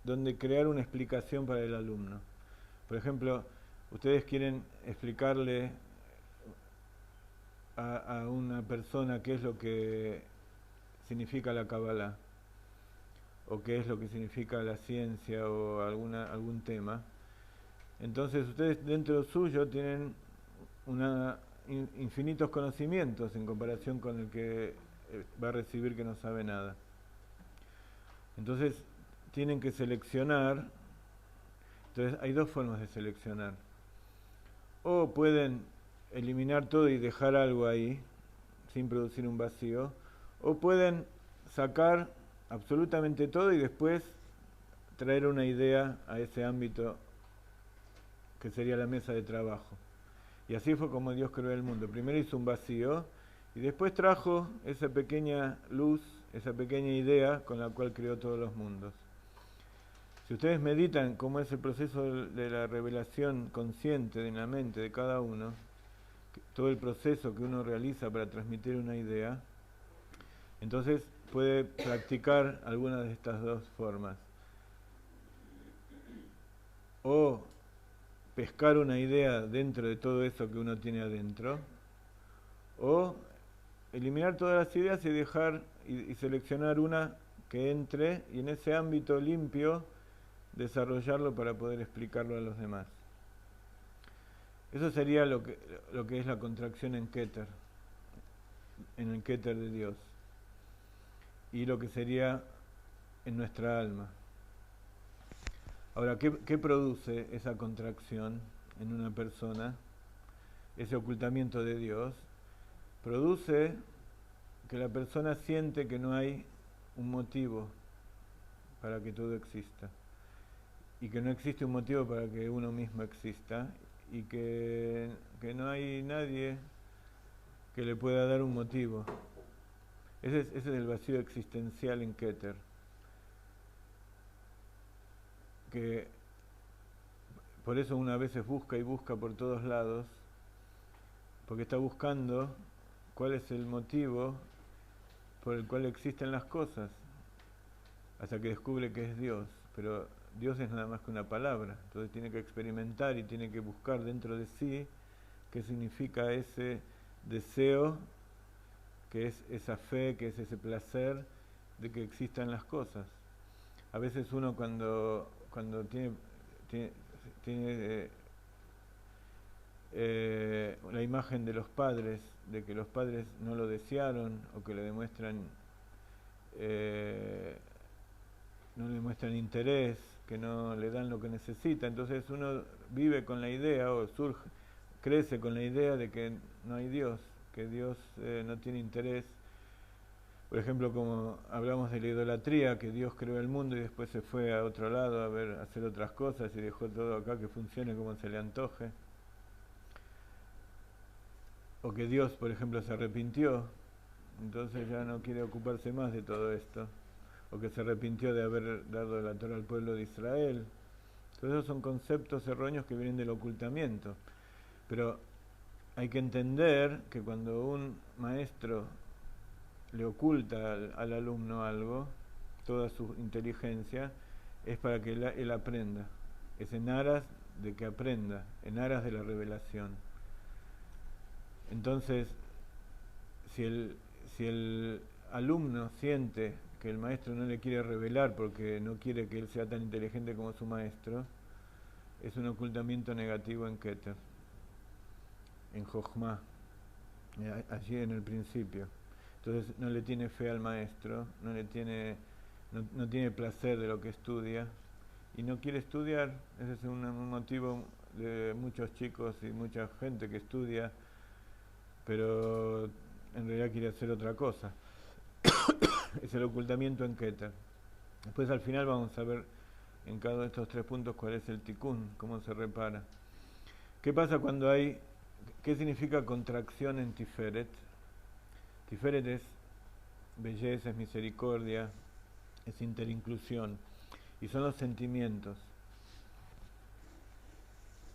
donde crear una explicación para el alumno. Por ejemplo, ustedes quieren explicarle a una persona qué es lo que significa la Kabbalah, o qué es lo que significa la ciencia o algún tema. Entonces ustedes dentro suyo tienen infinitos conocimientos en comparación con el que va a recibir que no sabe nada. Entonces tienen que seleccionar. Entonces hay dos formas de seleccionar. O pueden eliminar todo y dejar algo ahí, sin producir un vacío, o pueden sacar absolutamente todo y después traer una idea a ese ámbito que sería la mesa de trabajo. Y así fue como Dios creó el mundo. Primero hizo un vacío y después trajo esa pequeña luz, esa pequeña idea con la cual creó todos los mundos. Si ustedes meditan cómo es el proceso de la revelación consciente de la mente de cada uno, todo el proceso que uno realiza para transmitir una idea, entonces puede practicar alguna de estas dos formas. O pescar una idea dentro de todo eso que uno tiene adentro, o eliminar todas las ideas y dejar y seleccionar una que entre y en ese ámbito limpio desarrollarlo para poder explicarlo a los demás. Eso sería lo que es la contracción en Keter, en el Keter de Dios, y lo que sería en nuestra alma. Ahora, ¿qué produce esa contracción en una persona? Ese ocultamiento de Dios produce que la persona siente que no hay un motivo para que todo exista, y que no existe un motivo para que uno mismo exista, y que no hay nadie que le pueda dar un motivo. Ese es el vacío existencial en Keter, que por eso una vez busca y busca por todos lados, porque está buscando cuál es el motivo por el cual existen las cosas. hasta que descubre que es Dios, pero Dios es nada más que una palabra, entonces tiene que experimentar y tiene que buscar dentro de sí qué significa ese deseo, que es esa fe, que es ese placer de que existan las cosas. A veces uno cuando tiene la imagen de los padres, de que los padres no lo desearon o que le demuestran no le muestran interés, que no le dan lo que necesita, entonces uno vive con la idea o crece con la idea de que no hay Dios, que Dios no tiene interés. Por ejemplo, como hablamos de la idolatría, que Dios creó el mundo y después se fue a otro lado a hacer otras cosas y dejó todo acá que funcione como se le antoje. O que Dios, por ejemplo, se arrepintió, entonces ya no quiere ocuparse más de todo esto. O que se arrepintió de haber dado la Torah al pueblo de Israel. Todos esos son conceptos erróneos que vienen del ocultamiento. Pero hay que entender que cuando un maestro le oculta al alumno algo, toda su inteligencia, es para que él aprenda. Es en aras de que aprenda, en aras de la revelación. Entonces, si el alumno siente que el maestro no le quiere revelar porque no quiere que él sea tan inteligente como su maestro, es un ocultamiento negativo en Keter, en Jochma, allí en el principio. Entonces no le tiene fe al maestro, no tiene placer de lo que estudia y no quiere estudiar. Ese es un motivo de muchos chicos y mucha gente que estudia, pero en realidad quiere hacer otra cosa. Es el ocultamiento en Keter. Después al final vamos a ver en cada uno de estos 3 puntos cuál es el tikkun, cómo se repara. ¿Qué pasa cuando qué significa contracción en Tiferet? Tiferet es belleza, es misericordia, es interinclusión, y son los sentimientos.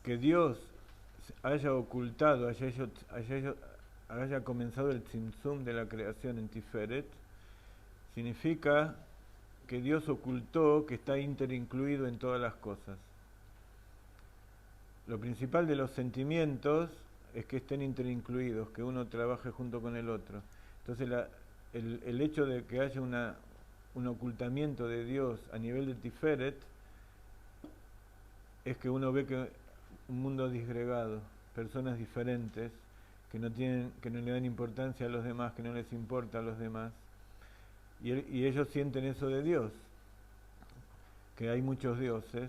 Que Dios haya ocultado, haya comenzado el tzimtzum de la creación en Tiferet, significa que Dios ocultó que está interincluido en todas las cosas. Lo principal de los sentimientos es que estén interincluidos, que uno trabaje junto con el otro. Entonces el hecho de que haya un ocultamiento de Dios a nivel de Tiferet es que uno ve que un mundo disgregado, personas diferentes, que no le dan importancia a los demás, que no les importa a los demás, y ellos sienten eso de Dios, que hay muchos dioses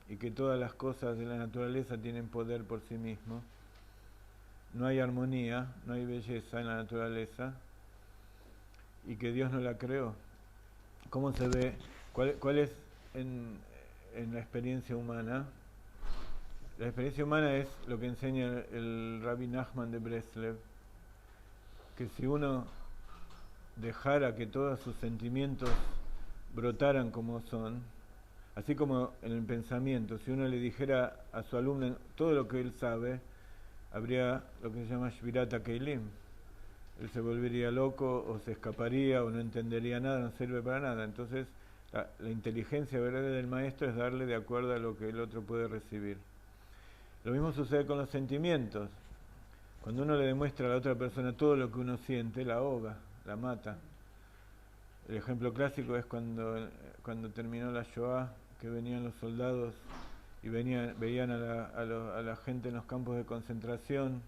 y que todas las cosas de la naturaleza tienen poder por sí mismos. No hay armonía, no hay belleza en la naturaleza y que Dios no la creó. ¿Cómo se ve? ¿Cuál es en la experiencia humana? La experiencia humana es lo que enseña el Rabbi Nachman de Breslev, que si uno dejara que todos sus sentimientos brotaran como son, así como en el pensamiento, si uno le dijera a su alumno todo lo que él sabe, habría lo que se llama Shvirat HaKeilim. Él se volvería loco o se escaparía o no entendería nada, no sirve para nada. Entonces la inteligencia verdadera del maestro es darle de acuerdo a lo que el otro puede recibir. Lo mismo sucede con los sentimientos. Cuando uno le demuestra a la otra persona todo lo que uno siente, la ahoga, la mata. El ejemplo clásico es cuando terminó la Shoah, que venían los soldados y veían a la gente en los campos de concentración,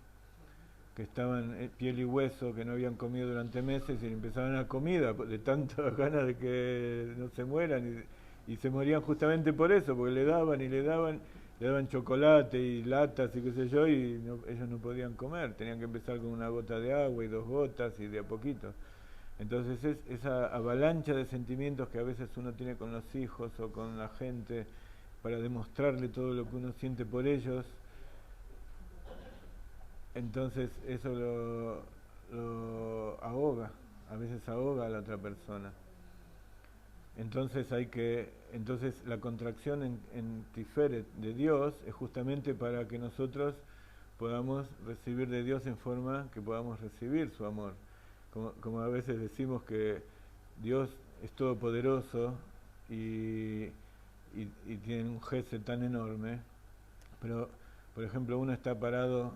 que estaban piel y hueso, que no habían comido durante meses, y empezaban a comida de tantas ganas de que no se mueran, y se morían justamente por eso, porque le daban chocolate y latas y qué sé yo, y ellos no podían comer, tenían que empezar con una gota de agua y 2 gotas y de a poquito. Entonces es esa avalancha de sentimientos que a veces uno tiene con los hijos o con la gente para demostrarle todo lo que uno siente por ellos. Entonces eso lo ahoga, a veces ahoga a la otra persona. Entonces la contracción en Tiferet de Dios es justamente para que nosotros podamos recibir de Dios en forma que podamos recibir su amor. Como a veces decimos que Dios es todopoderoso y tienen un gesed tan enorme, pero por ejemplo uno está parado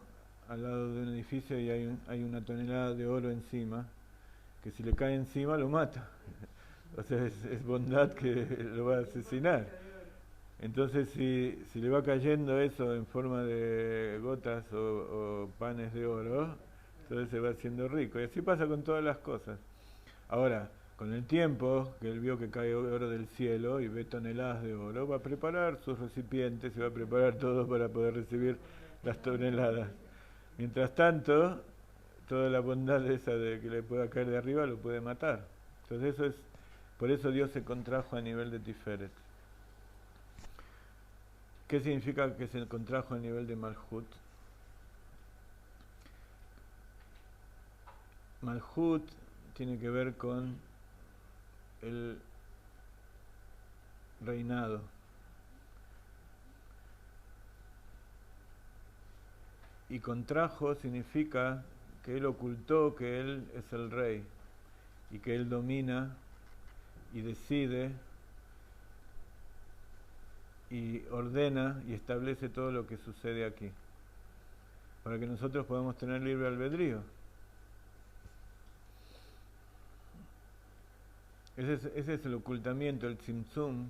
al lado de un edificio y hay una tonelada de oro encima, que si le cae encima lo mata. O sea, es bondad que lo va a asesinar. Entonces si le va cayendo eso en forma de gotas o panes de oro, entonces se va haciendo rico. Y así pasa con todas las cosas. Ahora, con el tiempo, que él vio que cae oro del cielo y ve toneladas de oro, va a preparar sus recipientes y va a preparar todo para poder recibir las toneladas. Mientras tanto, toda la bondad esa de que le pueda caer de arriba lo puede matar. Entonces por eso Dios se contrajo a nivel de Tiferet. ¿Qué significa que se contrajo a nivel de Malhut? Malhut tiene que ver con el reinado. Y contrajo significa que él ocultó que él es el rey y que él domina y decide y ordena y establece todo lo que sucede aquí, para que nosotros podamos tener libre albedrío. Ese es el ocultamiento, el tzimtzum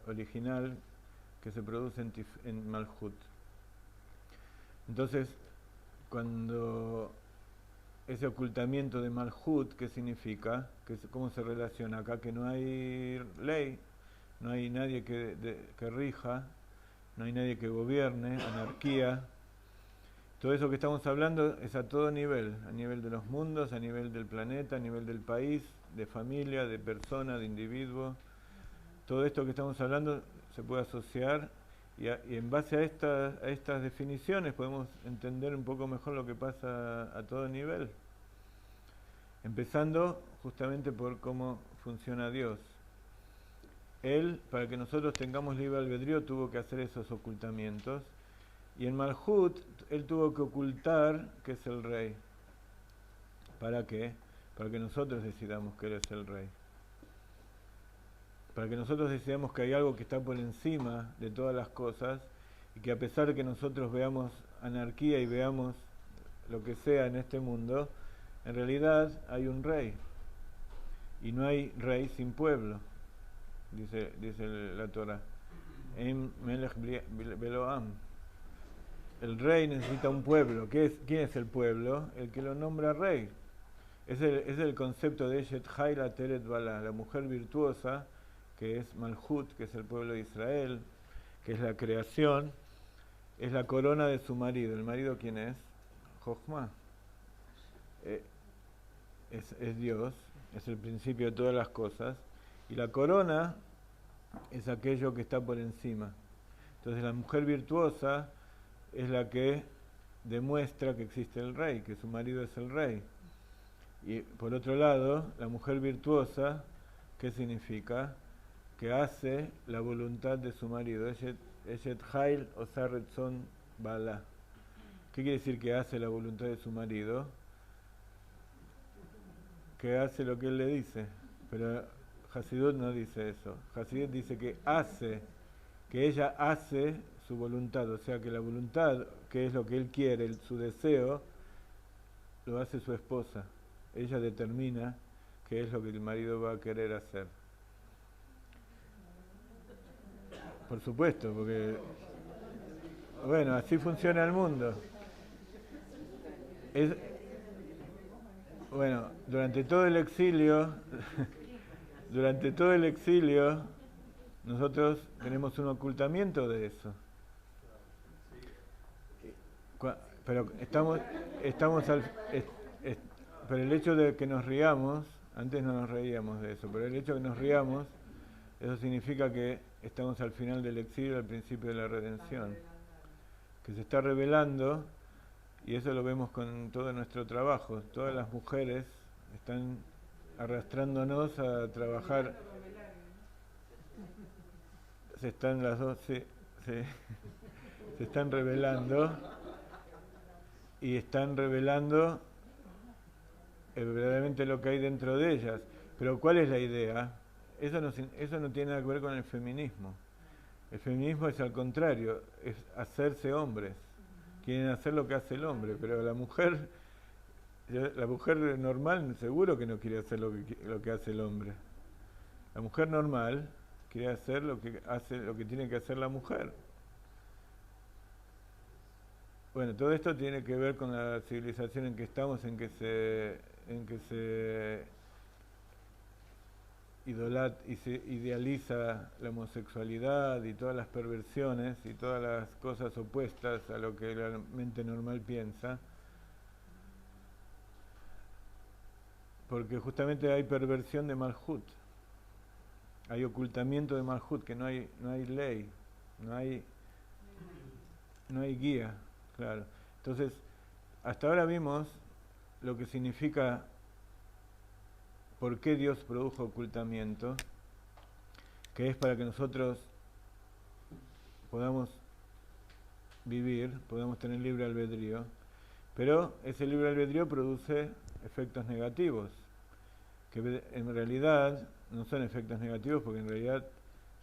original que se produce en Malhut. Entonces, cuando ese ocultamiento de Malhut, ¿qué significa? ¿Cómo se relaciona acá? Que no hay ley, no hay nadie que rija, no hay nadie que gobierne, anarquía. Todo eso que estamos hablando es a todo nivel, a nivel de los mundos, a nivel del planeta, a nivel del país, de familia, de persona, de individuo. Todo esto que estamos hablando se puede asociar y en base a estas definiciones podemos entender un poco mejor lo que pasa a todo nivel. Empezando justamente por cómo funciona Dios. Él, para que nosotros tengamos libre albedrío, tuvo que hacer esos ocultamientos. Y en Malhut, él tuvo que ocultar que es el rey. ¿Para qué? Para que nosotros decidamos que él es el rey. Para que nosotros decidamos que hay algo que está por encima de todas las cosas y que a pesar de que nosotros veamos anarquía y veamos lo que sea en este mundo, en realidad hay un rey. Y no hay rey sin pueblo, dice la Torah. Em melech belo am. El rey necesita un pueblo. ¿Quién es el pueblo? El que lo nombra rey. Es el concepto de Eshet Haila Teret Bala, la mujer virtuosa, que es Malhut, que es el pueblo de Israel, que es la creación, es la corona de su marido. ¿El marido quién es? Jochma. Es Dios, es el principio de todas las cosas. Y la corona es aquello que está por encima. Entonces la mujer virtuosa es la que demuestra que existe el rey, que su marido es el rey. Y por otro lado, la mujer virtuosa, ¿qué significa? Que hace la voluntad de su marido. Eshet Hail Osa Retzon Bala. ¿Qué quiere decir que hace la voluntad de su marido? Que hace lo que él le dice. Pero Hasidut no dice eso. Hasidut dice que ella hace su voluntad, o sea que la voluntad, que es lo que él quiere, su deseo, lo hace su esposa. Ella determina qué es lo que el marido va a querer hacer. Por supuesto, porque, bueno, así funciona el mundo. Bueno, durante todo el exilio, nosotros tenemos un ocultamiento de eso. Pero pero el hecho de que nos riamos, antes no nos reíamos de eso, pero el hecho de que nos riamos, eso significa que estamos al final del exilio, al principio de la redención, que se está revelando, y eso lo vemos con todo nuestro trabajo. Todas las mujeres están arrastrándonos a trabajar. Las dos se están revelando y están revelando verdaderamente lo que hay dentro de ellas. Pero ¿cuál es la idea? eso no tiene nada que ver con el feminismo. El feminismo es al contrario, es hacerse hombres. Quieren hacer lo que hace el hombre, pero la mujer normal seguro que no quiere hacer lo que hace el hombre. La mujer normal quiere hacer lo que tiene que hacer la mujer. Bueno, todo esto tiene que ver con la civilización en que estamos, en que se idealiza la homosexualidad y todas las perversiones y todas las cosas opuestas a lo que la mente normal piensa, porque justamente hay perversión de Malhut, hay ocultamiento de Malhut, que no hay ley, no hay guía, claro. Entonces, hasta ahora vimos lo que significa por qué Dios produjo ocultamiento, que es para que nosotros podamos vivir, podamos tener libre albedrío, pero ese libre albedrío produce efectos negativos, que en realidad no son efectos negativos porque en realidad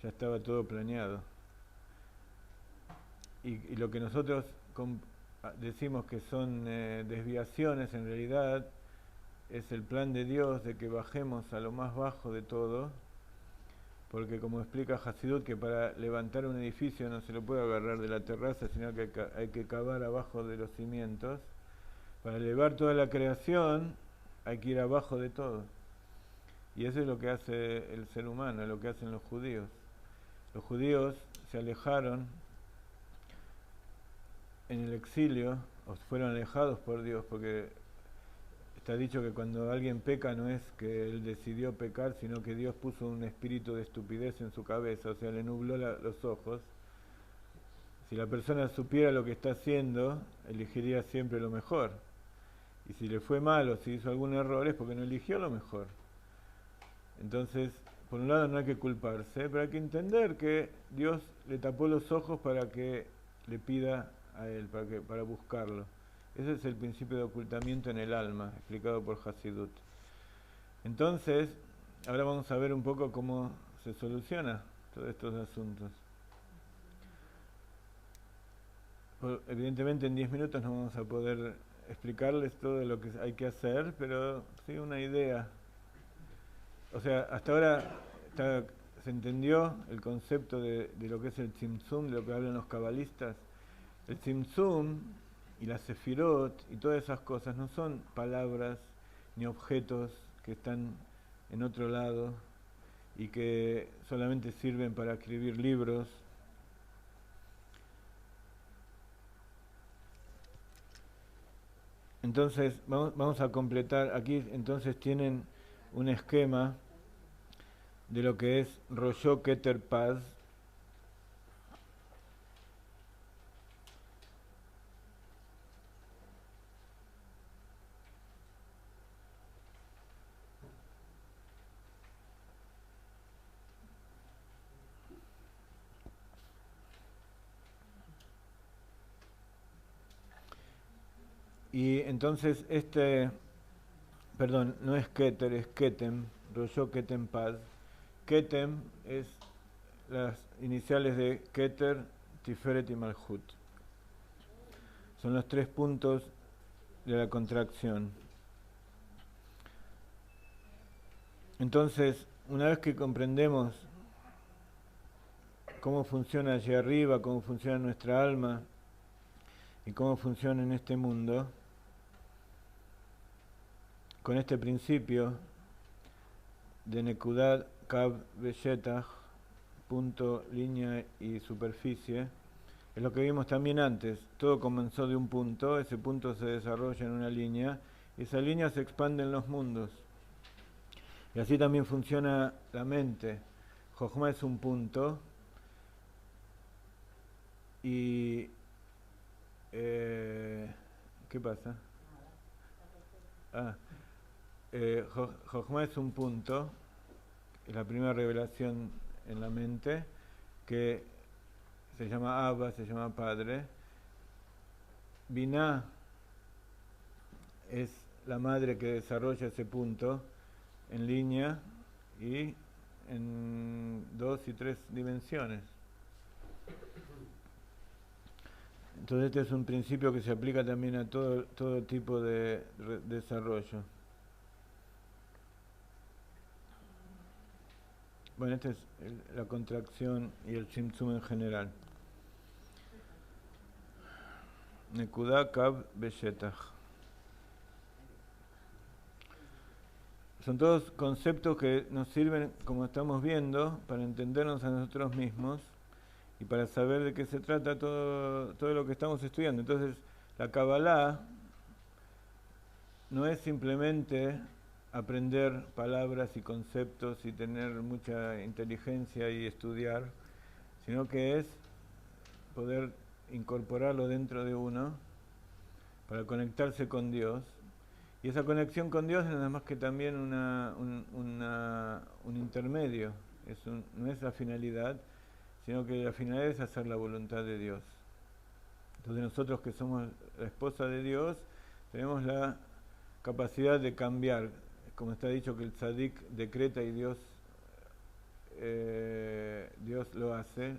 ya estaba todo planeado. Y lo que nosotros decimos que son desviaciones, en realidad es el plan de Dios de que bajemos a lo más bajo de todo, porque como explica Hasidut, que para levantar un edificio no se lo puede agarrar de la terraza, sino que hay que cavar abajo de los cimientos. Para elevar toda la creación hay que ir abajo de todo. Y eso es lo que hace el ser humano, lo que hacen los judíos. Los judíos se alejaron en el exilio, o fueron alejados por Dios, porque está dicho que cuando alguien peca no es que él decidió pecar, sino que Dios puso un espíritu de estupidez en su cabeza, o sea, le nubló los ojos. Si la persona supiera lo que está haciendo, elegiría siempre lo mejor. Y si le fue mal o si hizo algún error es porque no eligió lo mejor. Entonces, por un lado no hay que culparse, pero hay que entender que Dios le tapó los ojos para que le pida a él, para buscarlo. Ese es el principio de ocultamiento en el alma, explicado por Hasidut. Entonces, ahora vamos a ver un poco cómo se soluciona todos estos asuntos. Evidentemente en 10 minutos no vamos a poder explicarles todo lo que hay que hacer, pero sí una idea. O sea, hasta ahora se entendió el concepto de lo que es el Tzimtzum, de lo que hablan los cabalistas. El Tzimtzum y la Sefirot y todas esas cosas no son palabras ni objetos que están en otro lado y que solamente sirven para escribir libros. Entonces vamos a completar, aquí entonces tienen un esquema de lo que es Rosho Keter Paz. Y entonces perdón, no es Keter, es Ketem, Rosho Ketem Paz. Ketem es las iniciales de Keter, Tiferet y Malhut. Son los 3 puntos de la contracción. Entonces, una vez que comprendemos cómo funciona allí arriba, cómo funciona nuestra alma y cómo funciona en este mundo, con este principio de Nekudat, Kav, Beshetach, punto, línea y superficie, es lo que vimos también antes. Todo comenzó de un punto, ese punto se desarrolla en una línea, y esa línea se expande en los mundos. Y así también funciona la mente. Jochma es un punto, y ¿qué pasa? Jochma es un punto, es la primera revelación en la mente, que se llama Abba, se llama Padre. Binah es la madre que desarrolla ese punto en línea y en 2 y 3 dimensiones. Entonces este es un principio que se aplica también a todo tipo de desarrollo. Bueno, esta es la contracción y el Tzimtzum en general. Nekuda Kav Beshetach. Son todos conceptos que nos sirven, como estamos viendo, para entendernos a nosotros mismos y para saber de qué se trata todo lo que estamos estudiando. Entonces, la Kabbalah no es simplemente aprender palabras y conceptos y tener mucha inteligencia y estudiar, sino que es poder incorporarlo dentro de uno para conectarse con Dios. Y esa conexión con Dios es nada más que también un intermedio, no es la finalidad, sino que la finalidad es hacer la voluntad de Dios. Entonces nosotros que somos la esposa de Dios, tenemos la capacidad de cambiar, como está dicho que el tzadik decreta y Dios lo hace.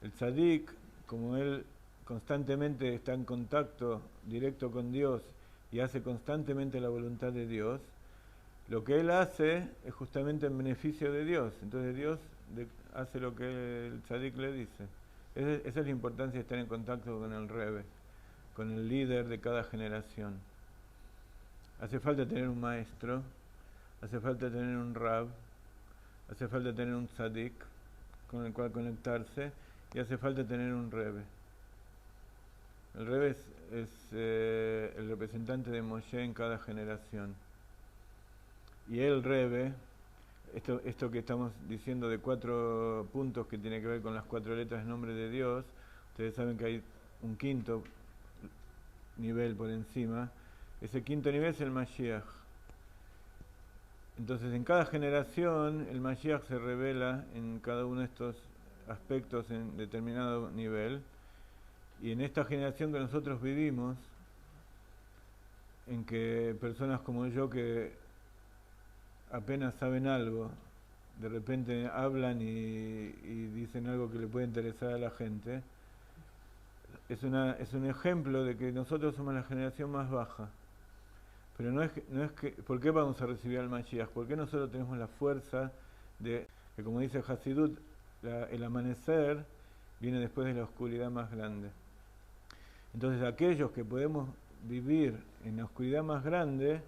El tzadik, como él constantemente está en contacto directo con Dios y hace constantemente la voluntad de Dios, lo que él hace es justamente en beneficio de Dios. Entonces Dios hace lo que el tzadik le dice. Esa es la importancia de estar en contacto con el Rebbe, con el líder de cada generación. Hace falta tener un maestro, hace falta tener un rab, hace falta tener un tzadik con el cual conectarse y hace falta tener un Rebbe. El Rebbe es el representante de Moshe en cada generación. Y el Rebbe, esto que estamos diciendo de 4 puntos que tiene que ver con las 4 letras del nombre de Dios, ustedes saben que hay un quinto nivel por encima. Ese quinto nivel es el Mashiach. Entonces en cada generación el Mashiach se revela en cada uno de estos aspectos en determinado nivel. Y en esta generación que nosotros vivimos, en que personas como yo que apenas saben algo, de repente hablan y dicen algo que le puede interesar a la gente, es un ejemplo de que nosotros somos la generación más baja. Pero no es que ¿por qué vamos a recibir al Mashiach? ¿Por qué nosotros tenemos la fuerza de que, como dice Hasidut, el amanecer viene después de la oscuridad más grande? Entonces aquellos que podemos vivir en la oscuridad más grande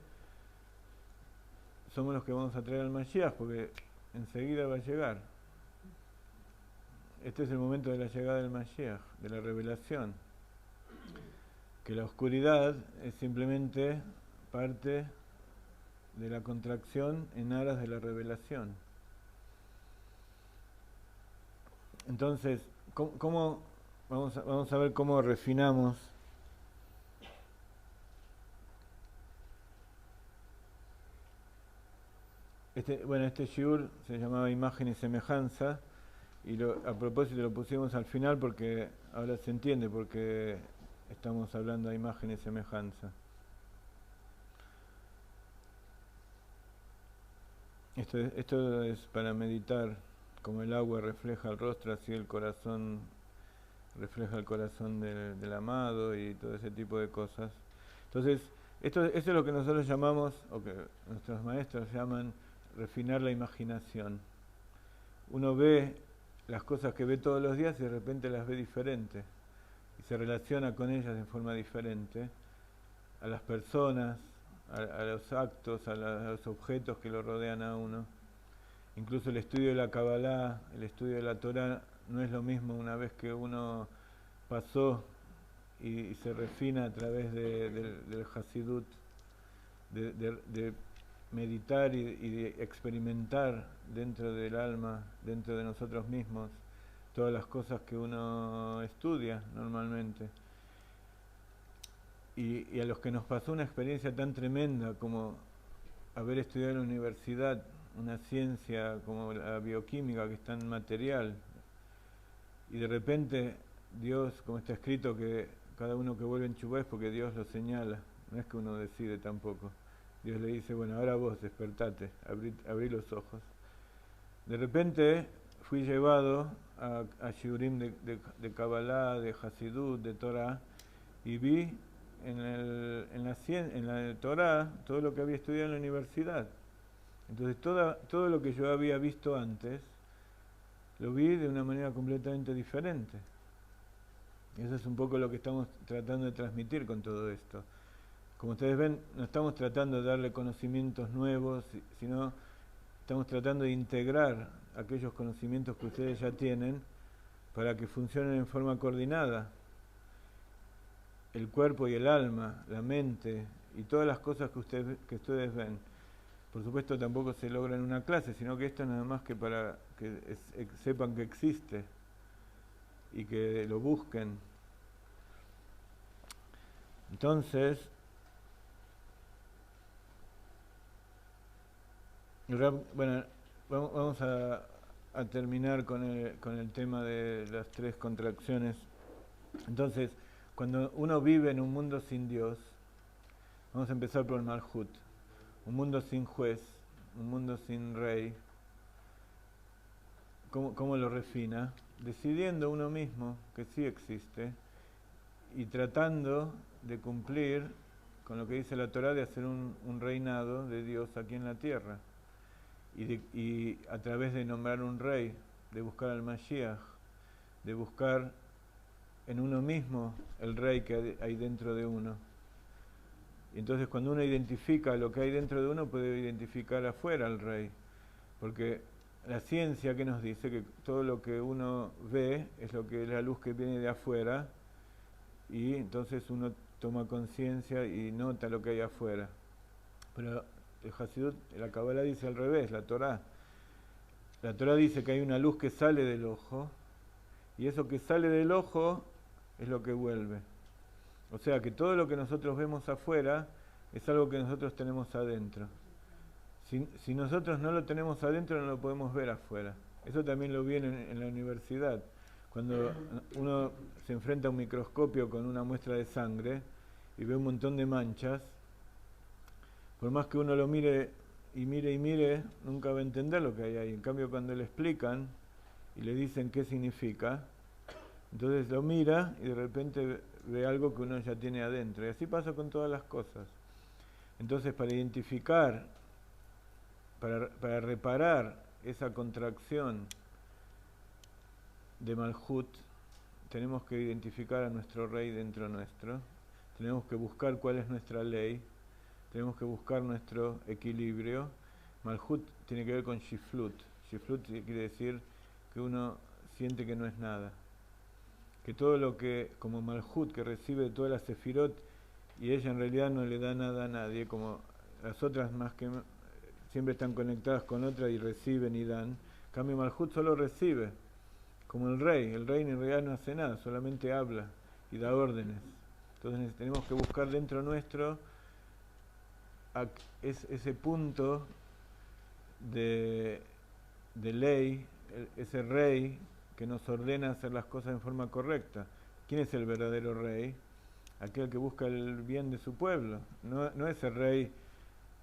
somos los que vamos a traer al Mashiach, porque enseguida va a llegar. Este es el momento de la llegada del Mashiach, de la revelación. Que la oscuridad es simplemente parte de la contracción en aras de la revelación. Entonces, ¿cómo vamos a ver cómo refinamos este shiur se llamaba Imagen y Semejanza, y a propósito lo pusimos al final porque ahora se entiende porque estamos hablando de imagen y semejanza. Esto es para meditar, como el agua refleja el rostro, así el corazón refleja el corazón del amado y todo ese tipo de cosas. Entonces, eso es lo que nosotros llamamos, o que nuestros maestros llaman, refinar la imaginación. Uno ve las cosas que ve todos los días y de repente las ve diferentes y se relaciona con ellas de forma diferente, a las personas, a los actos, a los objetos que lo rodean a uno. Incluso el estudio de la Kabbalah, el estudio de la Torah, no es lo mismo una vez que uno pasó y se refina a través del Hasidut, de meditar y de experimentar dentro del alma, dentro de nosotros mismos, todas las cosas que uno estudia normalmente. Y a los que nos pasó una experiencia tan tremenda como haber estudiado en la universidad una ciencia como la bioquímica, que es tan material, y de repente Dios, como está escrito, que cada uno que vuelve en Chubá es porque Dios lo señala, no es que uno decide tampoco. Dios le dice, bueno, ahora vos despertate, abrí los ojos. de repente fui llevado a Shiurim de Kabbalah, de Hasidut, de Torah, y vi en la Torah todo lo que había estudiado en la universidad. Entonces todo lo que yo había visto antes, lo vi de una manera completamente diferente. Y eso es un poco lo que estamos tratando de transmitir con todo esto. Como ustedes ven, no estamos tratando de darle conocimientos nuevos, sino estamos tratando de integrar aquellos conocimientos que ustedes ya tienen para que funcionen en forma coordinada. El cuerpo y el alma, la mente y todas las cosas que ustedes ven. Por supuesto tampoco se logra en una clase, sino que esto es nada más que para que sepan que existe y que lo busquen. Entonces, bueno, vamos a terminar con el tema de las 3 contracciones. Entonces, cuando uno vive en un mundo sin Dios, vamos a empezar por el Malhut, un mundo sin juez, un mundo sin rey. ¿Cómo lo refina? Decidiendo uno mismo que sí existe y tratando de cumplir con lo que dice la Torah de hacer un reinado de Dios aquí en la tierra. Y a través de nombrar un rey, de buscar al Mashiach, de buscar en uno mismo el rey que hay dentro de uno. Y entonces cuando uno identifica lo que hay dentro de uno, puede identificar afuera al rey. Porque la ciencia que nos dice que todo lo que uno ve es lo que es la luz que viene de afuera, y entonces uno toma conciencia y nota lo que hay afuera. Pero el Hasidut, la Kabbalah dice al revés, la Torah. La Torah dice que hay una luz que sale del ojo, y eso que sale del ojo es lo que vuelve. O sea que todo lo que nosotros vemos afuera es algo que nosotros tenemos adentro. Si nosotros no lo tenemos adentro, no lo podemos ver afuera. Eso también lo vi en la universidad. Cuando uno se enfrenta a un microscopio con una muestra de sangre y ve un montón de manchas, por más que uno lo mire y mire, nunca va a entender lo que hay ahí. En cambio, cuando le explican y le dicen qué significa, entonces lo mira y de repente ve algo que uno ya tiene adentro. Y así pasa con todas las cosas. Entonces, para identificar, para reparar esa contracción de Malhut, tenemos que identificar a nuestro rey dentro nuestro, tenemos que buscar cuál es nuestra ley, tenemos que buscar nuestro equilibrio. Malhut tiene que ver con Shiflut. Shiflut quiere decir que uno siente que no es nada. Que todo lo que, como Malhut, que recibe todas las Sefirot, y ella en realidad no le da nada a nadie, como las otras más que siempre están conectadas con otras y reciben y dan. En cambio, Malhut solo recibe, como el rey en realidad no hace nada, solamente habla y da órdenes. Entonces tenemos que buscar dentro nuestro ese punto de ley, ese rey que nos ordena hacer las cosas en forma correcta. ¿Quién es el verdadero rey? Aquel que busca el bien de su pueblo. No es el rey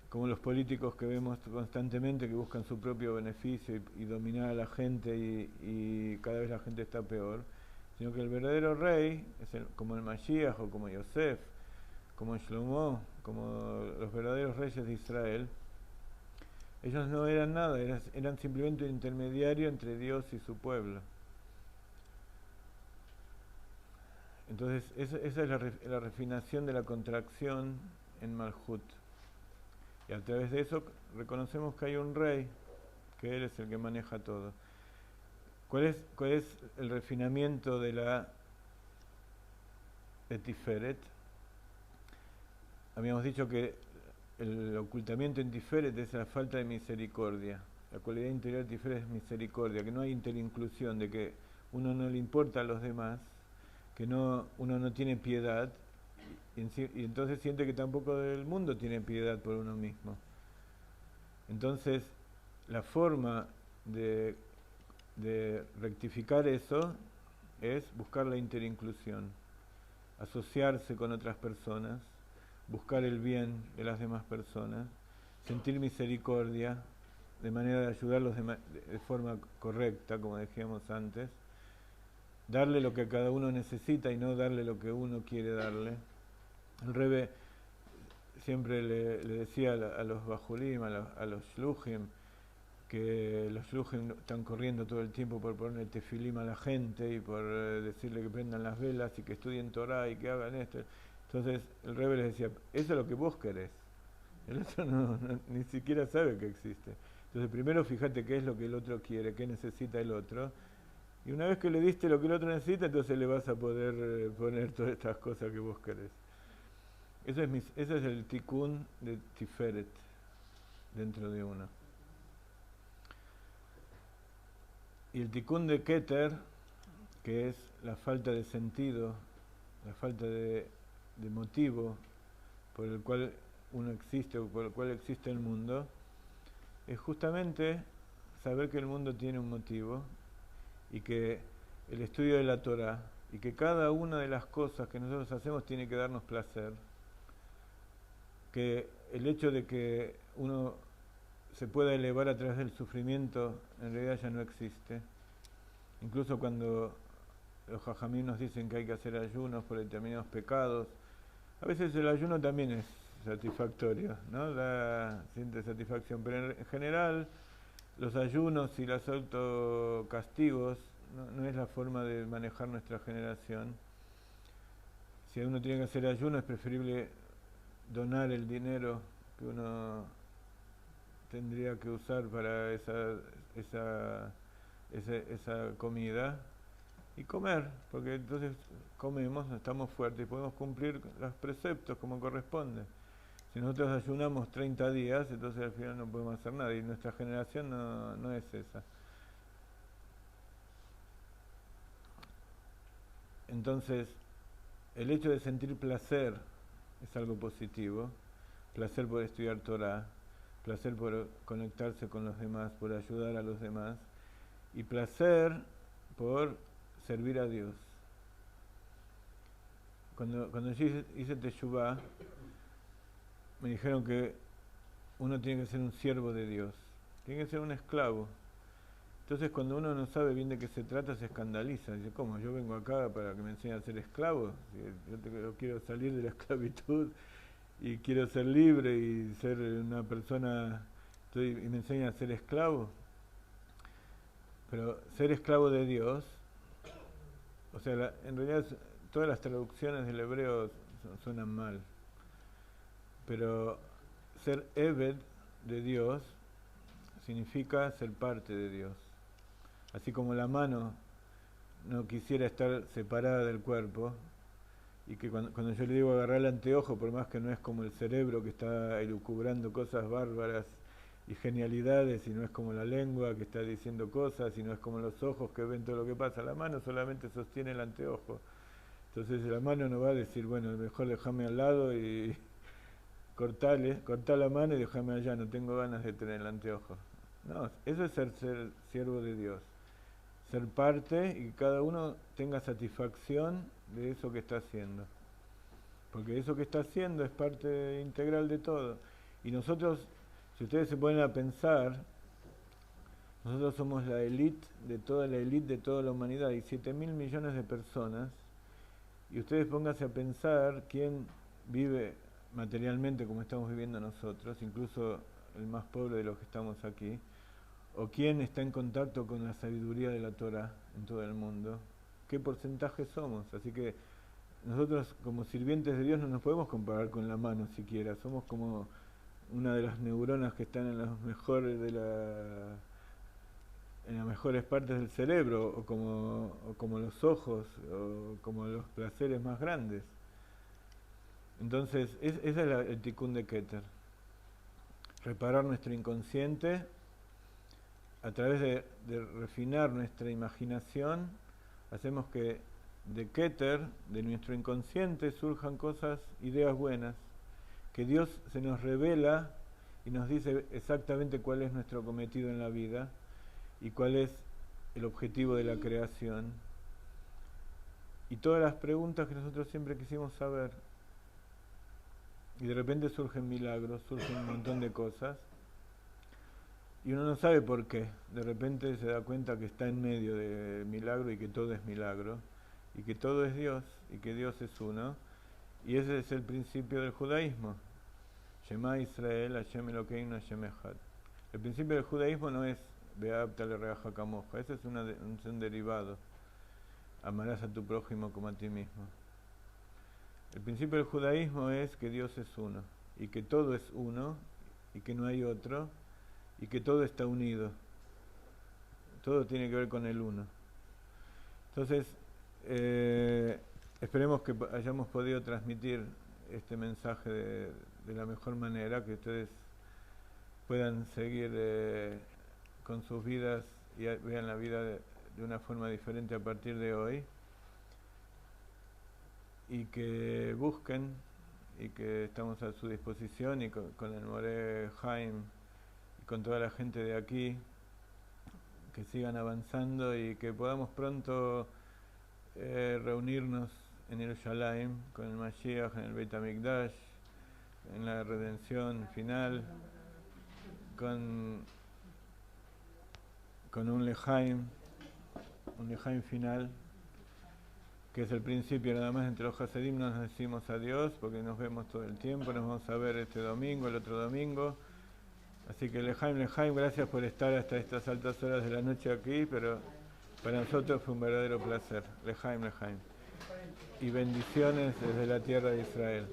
como los políticos que vemos constantemente, que buscan su propio beneficio y dominar a la gente, y cada vez la gente está peor, sino que el verdadero rey es como el Mashiach o como Yosef, como Shlomo, como los verdaderos reyes de Israel. Ellos no eran nada, eran simplemente un intermediario entre Dios y su pueblo. Entonces esa es la refinación de la contracción en Malhut. Y a través de eso reconocemos que hay un rey, que él es el que maneja todo. ¿Cuál es el refinamiento de Tiferet? Habíamos dicho que el ocultamiento en Tiferet es la falta de misericordia. La cualidad interior de Tiferet es misericordia, que no hay interinclusión, de que uno no le importa a los demás, que uno no tiene piedad, y entonces siente que tampoco el mundo tiene piedad por uno mismo. Entonces, la forma de rectificar eso es buscar la interinclusión, asociarse con otras personas, buscar el bien de las demás personas, sentir misericordia, de manera de ayudarlos de forma correcta, como decíamos antes, darle lo que cada uno necesita y no darle lo que uno quiere darle. El Rebbe siempre le decía a los bajulim, a los shluchim, que los shluchim están corriendo todo el tiempo por poner tefilim a la gente y por decirle que prendan las velas y que estudien Torah y que hagan esto. Entonces el Rebbe les decía, eso es lo que vos querés. El otro ni siquiera sabe que existe. Entonces primero fíjate qué es lo que el otro quiere, qué necesita el otro. Y una vez que le diste lo que el otro necesita, entonces le vas a poder poner todas estas cosas que vos querés. Ese es el tikkun de Tiferet dentro de uno. Y el tikkun de Keter, que es la falta de sentido, la falta de motivo por el cual uno existe o por el cual existe el mundo, es justamente saber que el mundo tiene un motivo y que el estudio de la Torah y que cada una de las cosas que nosotros hacemos tiene que darnos placer, que el hecho de que uno se pueda elevar a través del sufrimiento en realidad ya no existe. Incluso cuando los jajamim nos dicen que hay que hacer ayunos por determinados pecados, a veces el ayuno también es satisfactorio, ¿no? Siente satisfacción, pero en general los ayunos y los autocastigos no es la forma de manejar nuestra generación. Si uno tiene que hacer ayuno, es preferible donar el dinero que uno tendría que usar para esa comida y comer, porque entonces comemos, estamos fuertes y podemos cumplir los preceptos como corresponde. Si nosotros ayunamos 30 días, entonces al final no podemos hacer nada, y nuestra generación no es esa. Entonces, el hecho de sentir placer es algo positivo, placer por estudiar Torah, placer por conectarse con los demás, por ayudar a los demás, y placer por servir a Dios. Cuando yo hice Teshuvah, me dijeron que uno tiene que ser un siervo de Dios, tiene que ser un esclavo. Entonces cuando uno no sabe bien de qué se trata, se escandaliza. Dice, ¿cómo? ¿Yo vengo acá para que me enseñen a ser esclavo? Yo quiero salir de la esclavitud y quiero ser libre y ser una persona, y me enseñan a ser esclavo. Pero ser esclavo de Dios, o sea, en realidad todas las traducciones del hebreo suenan mal, pero ser Eved de Dios significa ser parte de Dios. Así como la mano no quisiera estar separada del cuerpo, y que cuando yo le digo agarrar el anteojo, por más que no es como el cerebro que está elucubrando cosas bárbaras y genialidades, y no es como la lengua que está diciendo cosas, y no es como los ojos que ven todo lo que pasa, la mano solamente sostiene el anteojo. Entonces la mano no va a decir, bueno, mejor déjame al lado y cortá la mano y déjame allá, no tengo ganas de tener el anteojo. No, eso es ser siervo de Dios, ser parte y que cada uno tenga satisfacción de eso que está haciendo, porque eso que está haciendo es parte integral de todo. Y nosotros, si ustedes se ponen a pensar, nosotros somos la élite de toda la humanidad, hay 7.000 millones de personas, y ustedes pónganse a pensar quién vive materialmente como estamos viviendo nosotros, incluso el más pobre de los que estamos aquí, o quién está en contacto con la sabiduría de la Torah en todo el mundo, qué porcentaje somos. Así que nosotros como sirvientes de Dios no nos podemos comparar con la mano siquiera, somos como una de las neuronas que están en las mejores partes del cerebro, o como los ojos, o como los placeres más grandes. Entonces, ese es el tikkun de Keter. Reparar nuestro inconsciente a través de refinar nuestra imaginación, hacemos que de Keter, de nuestro inconsciente, surjan cosas, ideas buenas, que Dios se nos revela y nos dice exactamente cuál es nuestro cometido en la vida y cuál es el objetivo de la creación. Y todas las preguntas que nosotros siempre quisimos saber. Y de repente surgen milagros, surgen un montón de cosas. y uno no sabe por qué. De repente se da cuenta que está en medio de milagro y que todo es milagro, y que todo es Dios, y que Dios es uno. Y ese es el principio del judaísmo. Shema Israel, Hashem Elokeinu, Hashem Echad. El principio del judaísmo no es Ve'ahavta lereaja kamoja, ese es un derivado. Amarás a tu prójimo como a ti mismo. El principio del judaísmo es que Dios es uno, y que todo es uno, y que no hay otro, y que todo está unido. Todo tiene que ver con el uno. Entonces, esperemos que hayamos podido transmitir este mensaje de la mejor manera, que ustedes puedan seguir con sus vidas y vean la vida de una forma diferente a partir de hoy, y que busquen, y que estamos a su disposición, y con el Moré Jaime y con toda la gente de aquí, que sigan avanzando y que podamos pronto reunirnos en Jerusalén con el Mashiach, en el Beit HaMikdash, en la redención final, con un Lejaim final, que es el principio nada más. Entre los Hasidim nos decimos adiós, porque nos vemos todo el tiempo, nos vamos a ver este domingo, el otro domingo. Así que Lejaim, gracias por estar hasta estas altas horas de la noche aquí, pero para nosotros fue un verdadero placer. Lejaim. Y bendiciones desde la tierra de Israel.